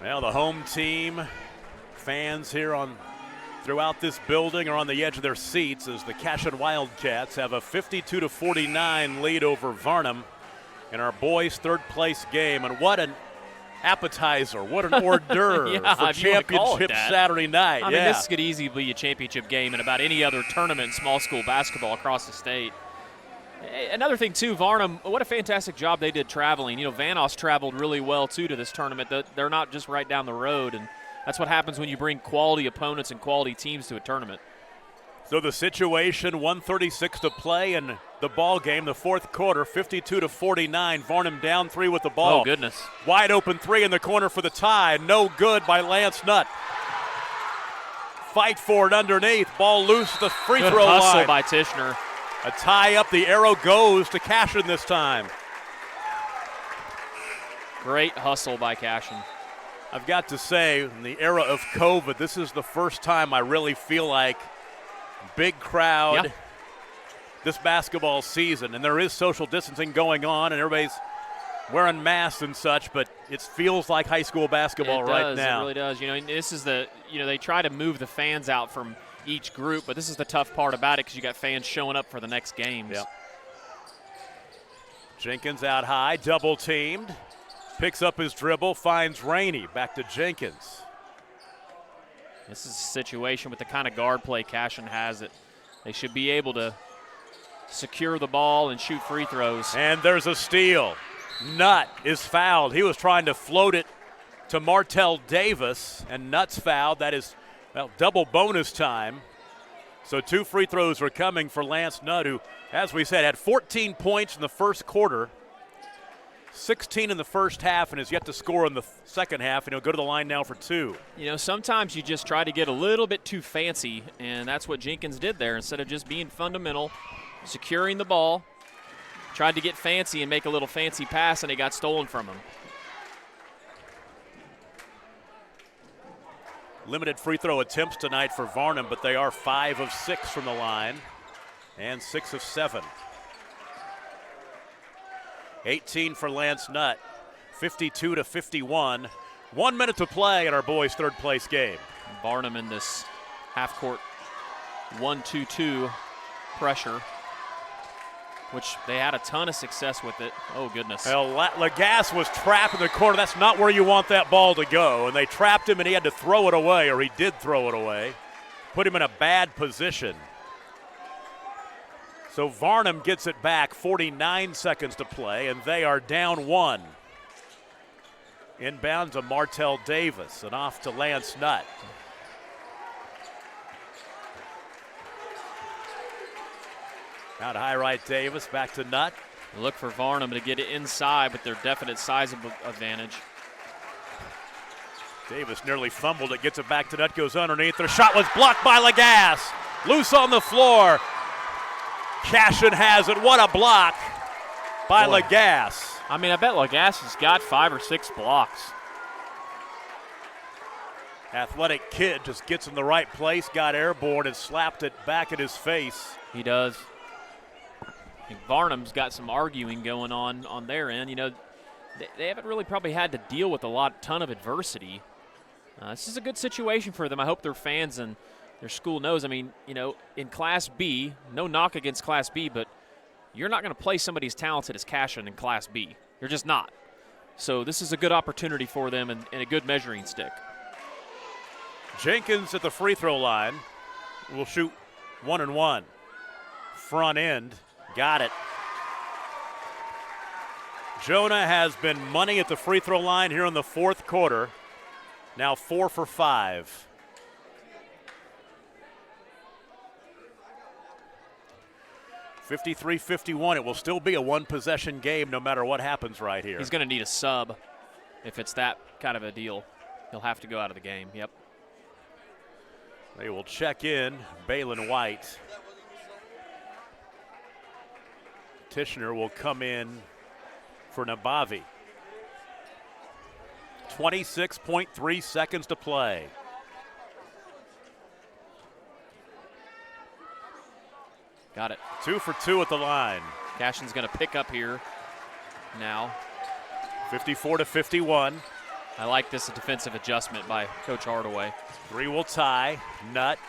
Speaker 1: Well, the home team, fans here throughout this building are on the edge of their seats as the Cashion Wildcats have a 52-49 lead over Varnum in our boys' third place game. And what an appetizer, what an hors d'oeuvre for championship Saturday night.
Speaker 2: I mean, this could easily be a championship game in about any other tournament in small school basketball across the state. Another thing, too, Varnum, what a fantastic job they did traveling. You know, Vanos traveled really well, too, to this tournament. They're not just right down the road, and that's what happens when you bring quality opponents and quality teams to a tournament.
Speaker 1: So the situation, 1:36 to play in the ball game, the fourth quarter, 52-49. Varnum down 3 with the ball.
Speaker 2: Oh, goodness.
Speaker 1: Wide open 3 in the corner for the tie. No good by Lance Nutt. Fight for it underneath. Ball loose at the free
Speaker 2: good
Speaker 1: throw
Speaker 2: hustle
Speaker 1: line.
Speaker 2: by Tishner.
Speaker 1: A tie up, the arrow goes to Cashion this time.
Speaker 2: Great hustle by Cashion.
Speaker 1: I've got to say, in the era of COVID, this is the first time I really feel like big crowd this basketball season. And there is social distancing going on, and everybody's wearing masks and such, but it feels like high school basketball right now.
Speaker 2: It really does. You know, this is they try to move the fans out from each group, but this is the tough part about it because you got fans showing up for the next games.
Speaker 1: Yep. Jenkins out high, double teamed. Picks up his dribble, finds Rainey. Back to Jenkins.
Speaker 2: This is a situation with the kind of guard play Cashion has that they should be able to secure the ball and shoot free throws.
Speaker 1: And there's a steal. Nutt is fouled. He was trying to float it to Martell Davis, and Nutt's fouled. That is, well, double bonus time. So 2 free throws are coming for Lance Nutt, who, as we said, had 14 points in the first quarter. 16 in the first half and has yet to score in the second half, and he'll go to the line now for 2.
Speaker 2: You know, sometimes you just try to get a little bit too fancy, and that's what Jenkins did there. Instead of just being fundamental, securing the ball, tried to get fancy and make a little fancy pass, and it got stolen from him.
Speaker 1: Limited free throw attempts tonight for Varnum, but they are 5 of 6 from the line and 6 of 7. 18 for Lance Nutt, 52-51. 1 minute to play in our boys' third place game.
Speaker 2: Varnum in this half-court 1-2-2 pressure, which they had a ton of success with it. Oh, goodness.
Speaker 1: Well, Lagasse was trapped in the corner. That's not where you want that ball to go. And they trapped him, and he had to throw it away, or he did throw it away. Put him in a bad position. So Varnum gets it back, 49 seconds to play, and they are down 1. Inbound to Martell Davis, and off to Lance Nutt. Out high right Davis, back to Nutt.
Speaker 2: Look for Varnum to get it inside with their definite size advantage.
Speaker 1: Davis nearly fumbled it, gets it back to Nutt, goes underneath. Their shot was blocked by Lagasse. Loose on the floor. Cashion has it. What a block by Lagasse.
Speaker 2: I mean, I bet Lagasse has got 5 or 6 blocks.
Speaker 1: Athletic kid just gets in the right place, got airborne, and slapped it back at his face.
Speaker 2: He does. I think Varnum's got some arguing going on their end. You know, they haven't really probably had to deal with ton of adversity. This is a good situation for them. I hope their fans and their school knows. I mean, you know, in Class B, no knock against Class B, but you're not going to play somebody as talented as Cashion in Class B. You're just not. So this is a good opportunity for them and a good measuring stick.
Speaker 1: Jenkins at the free throw line will shoot 1 and 1. Front end, got it. Jonah has been money at the free throw line here in the fourth quarter. Now 4 for 5. 53-51. It will still be a one-possession game no matter what happens right here.
Speaker 2: He's going to need a sub if it's that kind of a deal. He'll have to go out of the game. Yep.
Speaker 1: They will check in Balin White. Tishner will come in for Nabavi. 26.3 seconds to play.
Speaker 2: Got it.
Speaker 1: 2 for 2 at the line.
Speaker 2: Cashion's going to pick up here now.
Speaker 1: 54-51.
Speaker 2: I like this defensive adjustment by Coach Hardaway.
Speaker 1: 3 will tie. Nutt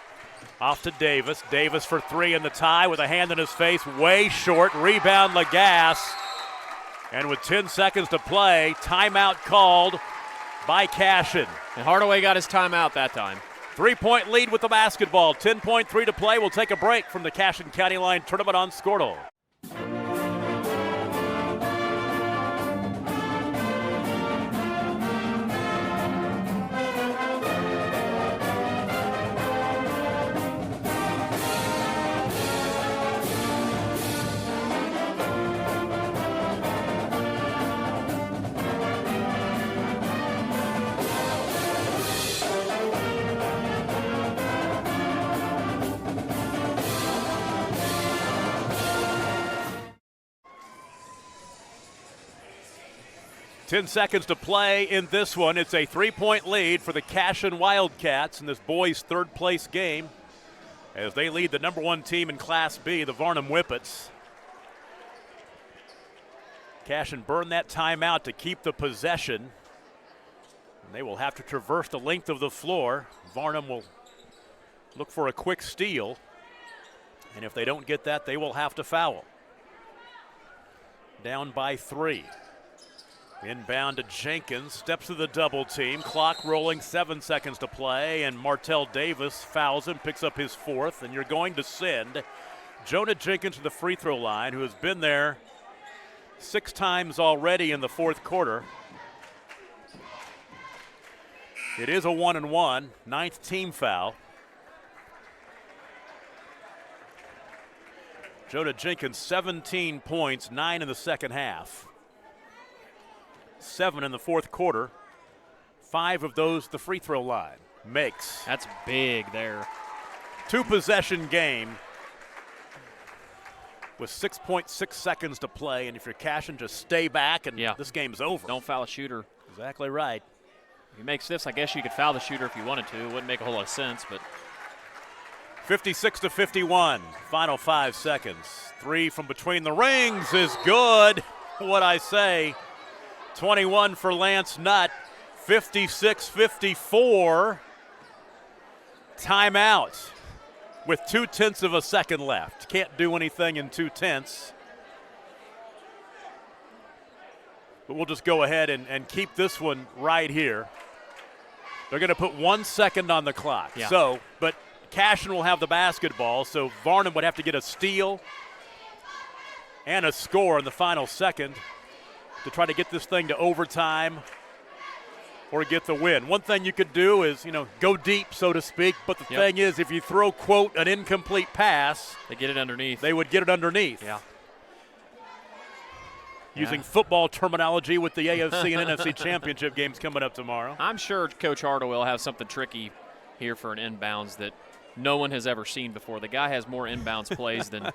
Speaker 1: off to Davis. Davis for 3 in the tie with a hand in his face. Way short. Rebound Lagasse. And with 10 seconds to play, timeout called by Cashion.
Speaker 2: And Hardaway got his timeout that time.
Speaker 1: 3-point lead with the basketball. 10.3 to play. We'll take a break from the Cashion County Line Tournament on Squirtle. 10 seconds to play in this one. It's a 3-point lead for the Cashion Wildcats in this boys' third-place game as they lead the number 1 team in Class B, the Varnum Whippets. Cashion burned that timeout to keep the possession. And they will have to traverse the length of the floor. Varnum will look for a quick steal. And if they don't get that, they will have to foul. Down by 3. Inbound to Jenkins, steps to the double team. Clock rolling, 7 seconds to play, and Martell Davis fouls him, picks up his 4th, and you're going to send Jonah Jenkins to the free throw line, who has been there 6 times already in the 4th quarter. It is a 1-and-1, 9th team foul. Jonah Jenkins, 17 points, 9 in the second half. 7 in the 4th quarter. 5 of those the free throw line. Makes.
Speaker 2: That's big there.
Speaker 1: 2-possession game with 6.6 seconds to play. And if you're Cashion, just stay back and this game's over.
Speaker 2: Don't foul a shooter.
Speaker 1: Exactly right.
Speaker 2: If he makes this, I guess you could foul the shooter if you wanted to. It wouldn't make a whole lot of sense, but
Speaker 1: 56-51, final 5 seconds. 3 from between the rings is good. What I say. 21 for Lance Nutt. 56-54. Timeout with 0.2 of a second left. Can't do anything in 0.2. But we'll just go ahead and keep this one right here. They're going to put 1 second on the clock.
Speaker 2: Yeah.
Speaker 1: So, but Cashion will have the basketball, so Varnum would have to get a steal and a score in the final second to try to get this thing to overtime or get the win. One thing you could do is, go deep, so to speak, but the thing is, if you throw, quote, an incomplete pass,
Speaker 2: they get it underneath.
Speaker 1: They would get it underneath.
Speaker 2: Yeah.
Speaker 1: Using football terminology with the AFC and NFC championship games coming up tomorrow.
Speaker 2: I'm sure Coach Harder will have something tricky here for an inbounds that no one has ever seen before. The guy has more inbounds plays than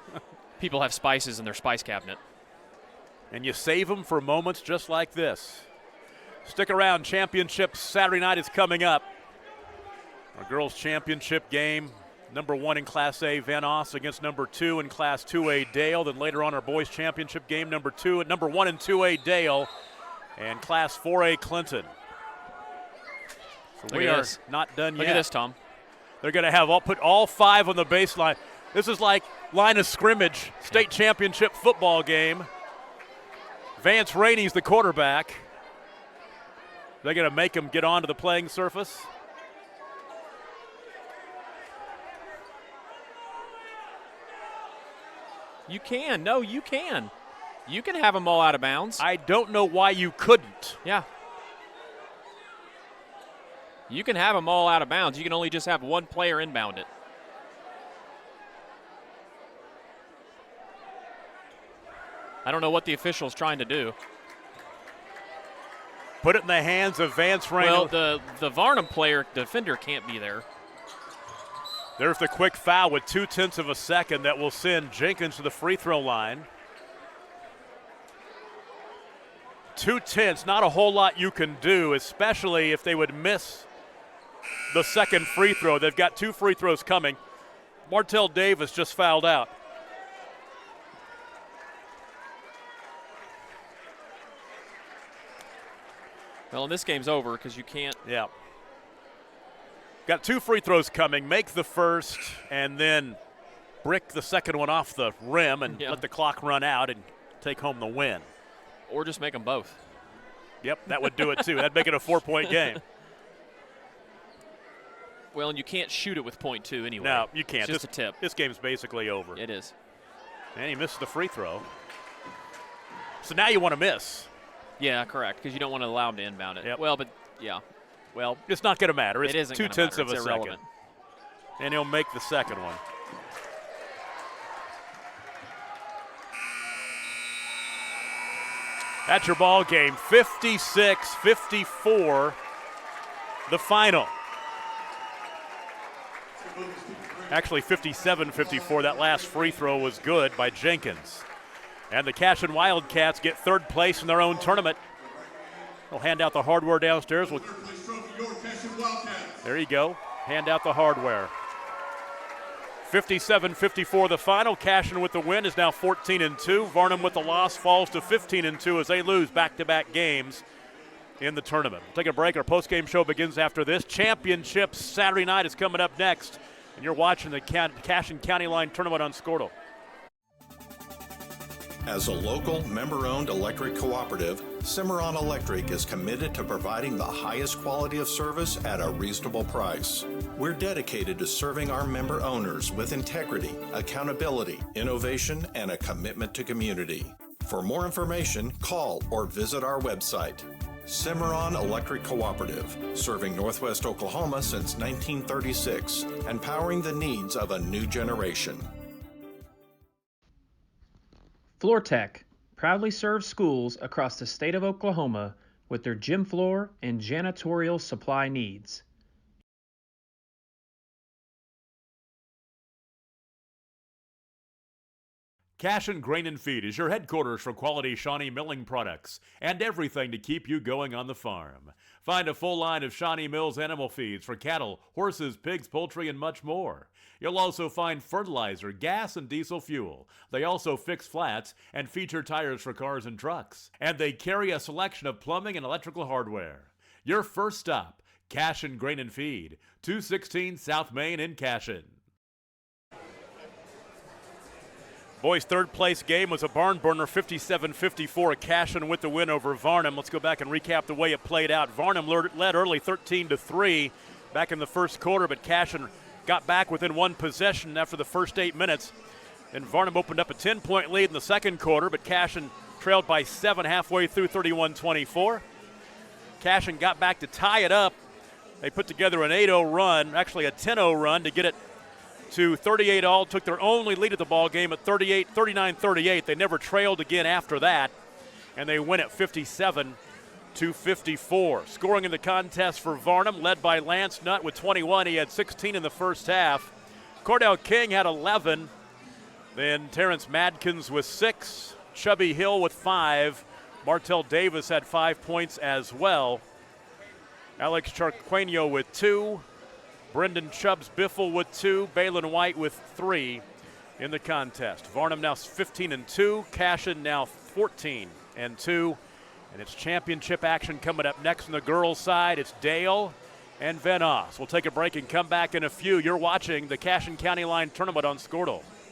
Speaker 2: people have spices in their spice cabinet.
Speaker 1: And you save them for moments just like this. Stick around. Championship Saturday night is coming up. Our girls' championship game, number 1 in Class A, Van Oss against number 2 in Class 2A, Dale. Then later on, our boys' championship game, number 1 in 2A, Dale, and Class 4A, Clinton. So we are not done yet.
Speaker 2: Look at this, Tom.
Speaker 1: They're going to have put all 5 on the baseline. This is like line of scrimmage, state championship football game. Vance Rainey's the quarterback. They're going to make him get onto the playing surface.
Speaker 2: You can. No, you can. You can have them all out of bounds.
Speaker 1: I don't know why you couldn't.
Speaker 2: Yeah. You can have them all out of bounds. You can only just have one player inbound it. I don't know what the official's trying to do.
Speaker 1: Put it in the hands of Vance Rainey.
Speaker 2: Well, the Varnum defender can't be there.
Speaker 1: There's the quick foul with 0.2 of a second that will send Jenkins to the free throw line. 0.2, not a whole lot you can do, especially if they would miss the second free throw. They've got 2 free throws coming. Martell Davis just fouled out.
Speaker 2: Well, and this game's over because you can't.
Speaker 1: Yeah. Got 2 free throws coming. Make the first and then brick the second one off the rim and let the clock run out and take home the win.
Speaker 2: Or just make them both.
Speaker 1: Yep, that would do it too. That'd make it a 4-point game.
Speaker 2: Well, and you can't shoot it with .2 anyway.
Speaker 1: No, you can't.
Speaker 2: It's just a tip.
Speaker 1: This game's basically over.
Speaker 2: It is.
Speaker 1: And he misses the free throw. So now you want to miss.
Speaker 2: Yeah, correct, because you don't want to allow him to inbound it.
Speaker 1: Yep.
Speaker 2: Well, but, yeah. Well,
Speaker 1: it's not going to matter. It's
Speaker 2: it isn't
Speaker 1: 0.2 of a
Speaker 2: irrelevant.
Speaker 1: second. And he'll make the second one. That's your ball game. 56-54, the final. Actually, 57-54. That last free throw was good by Jenkins. And the Cashion Wildcats get 3rd place in their own tournament. We'll hand out the hardware downstairs. There you go. Hand out the hardware. 57-54 the final. Cashion with the win is now 14-2. Varnum with the loss falls to 15-2 as they lose back-to-back games in the tournament. We'll take a break. Our post-game show begins after this. Championship Saturday night is coming up next. And you're watching the Cashion County Line Tournament on Squirtle.
Speaker 7: As a local, member-owned electric cooperative, Cimarron Electric is committed to providing the highest quality of service at a reasonable price. We're dedicated to serving our member owners with integrity, accountability, innovation, and a commitment to community. For more information, call or visit our website. Cimarron Electric Cooperative, serving Northwest Oklahoma since 1936 and powering the needs of a new generation.
Speaker 8: FloorTech proudly serves schools across the state of Oklahoma with their gym floor and janitorial supply needs.
Speaker 1: Cashion Grain and Feed is your headquarters for quality Shawnee milling products and everything to keep you going on the farm. Find a full line of Shawnee Mills animal feeds for cattle, horses, pigs, poultry, and much more. You'll also find fertilizer, gas, and diesel fuel. They also fix flats and feature tires for cars and trucks. And they carry a selection of plumbing and electrical hardware. Your first stop, Cashion Grain and Feed, 216 South Main in Cashion. Boys' third place game was a barn burner, 57-54. Cashion with the win over Varnum. Let's go back and recap the way it played out. Varnum led early 13-3 back in the first quarter, but Cashion got back within one possession after the first 8 minutes. And Varnum opened up a 10-point lead in the second quarter, but Cashion trailed by 7 halfway through, 31-24. Cashion got back to tie it up. They put together an 8-0 run, actually a 10-0 run to get it to 38 all, took their only lead at the ball game at 39-38. They never trailed again after that, and they win at 57-54. Scoring in the contest for Varnum, led by Lance Nutt with 21. He had 16 in the first half. Cordell King had 11. Then Terrence Madkins with 6. Chubby Hill with 5. Martell Davis had 5 points as well. Alex Charqueño with 2. Brendan Chubbs Biffle with 2, Balin White with 3 in the contest. Varnum now 15-2, Cashion now 14-2, and it's championship action coming up next on the girls' side. It's Dale and Van Oss. We'll take a break and come back in a few. You're watching the Cashion County Line Tournament on Squirtle.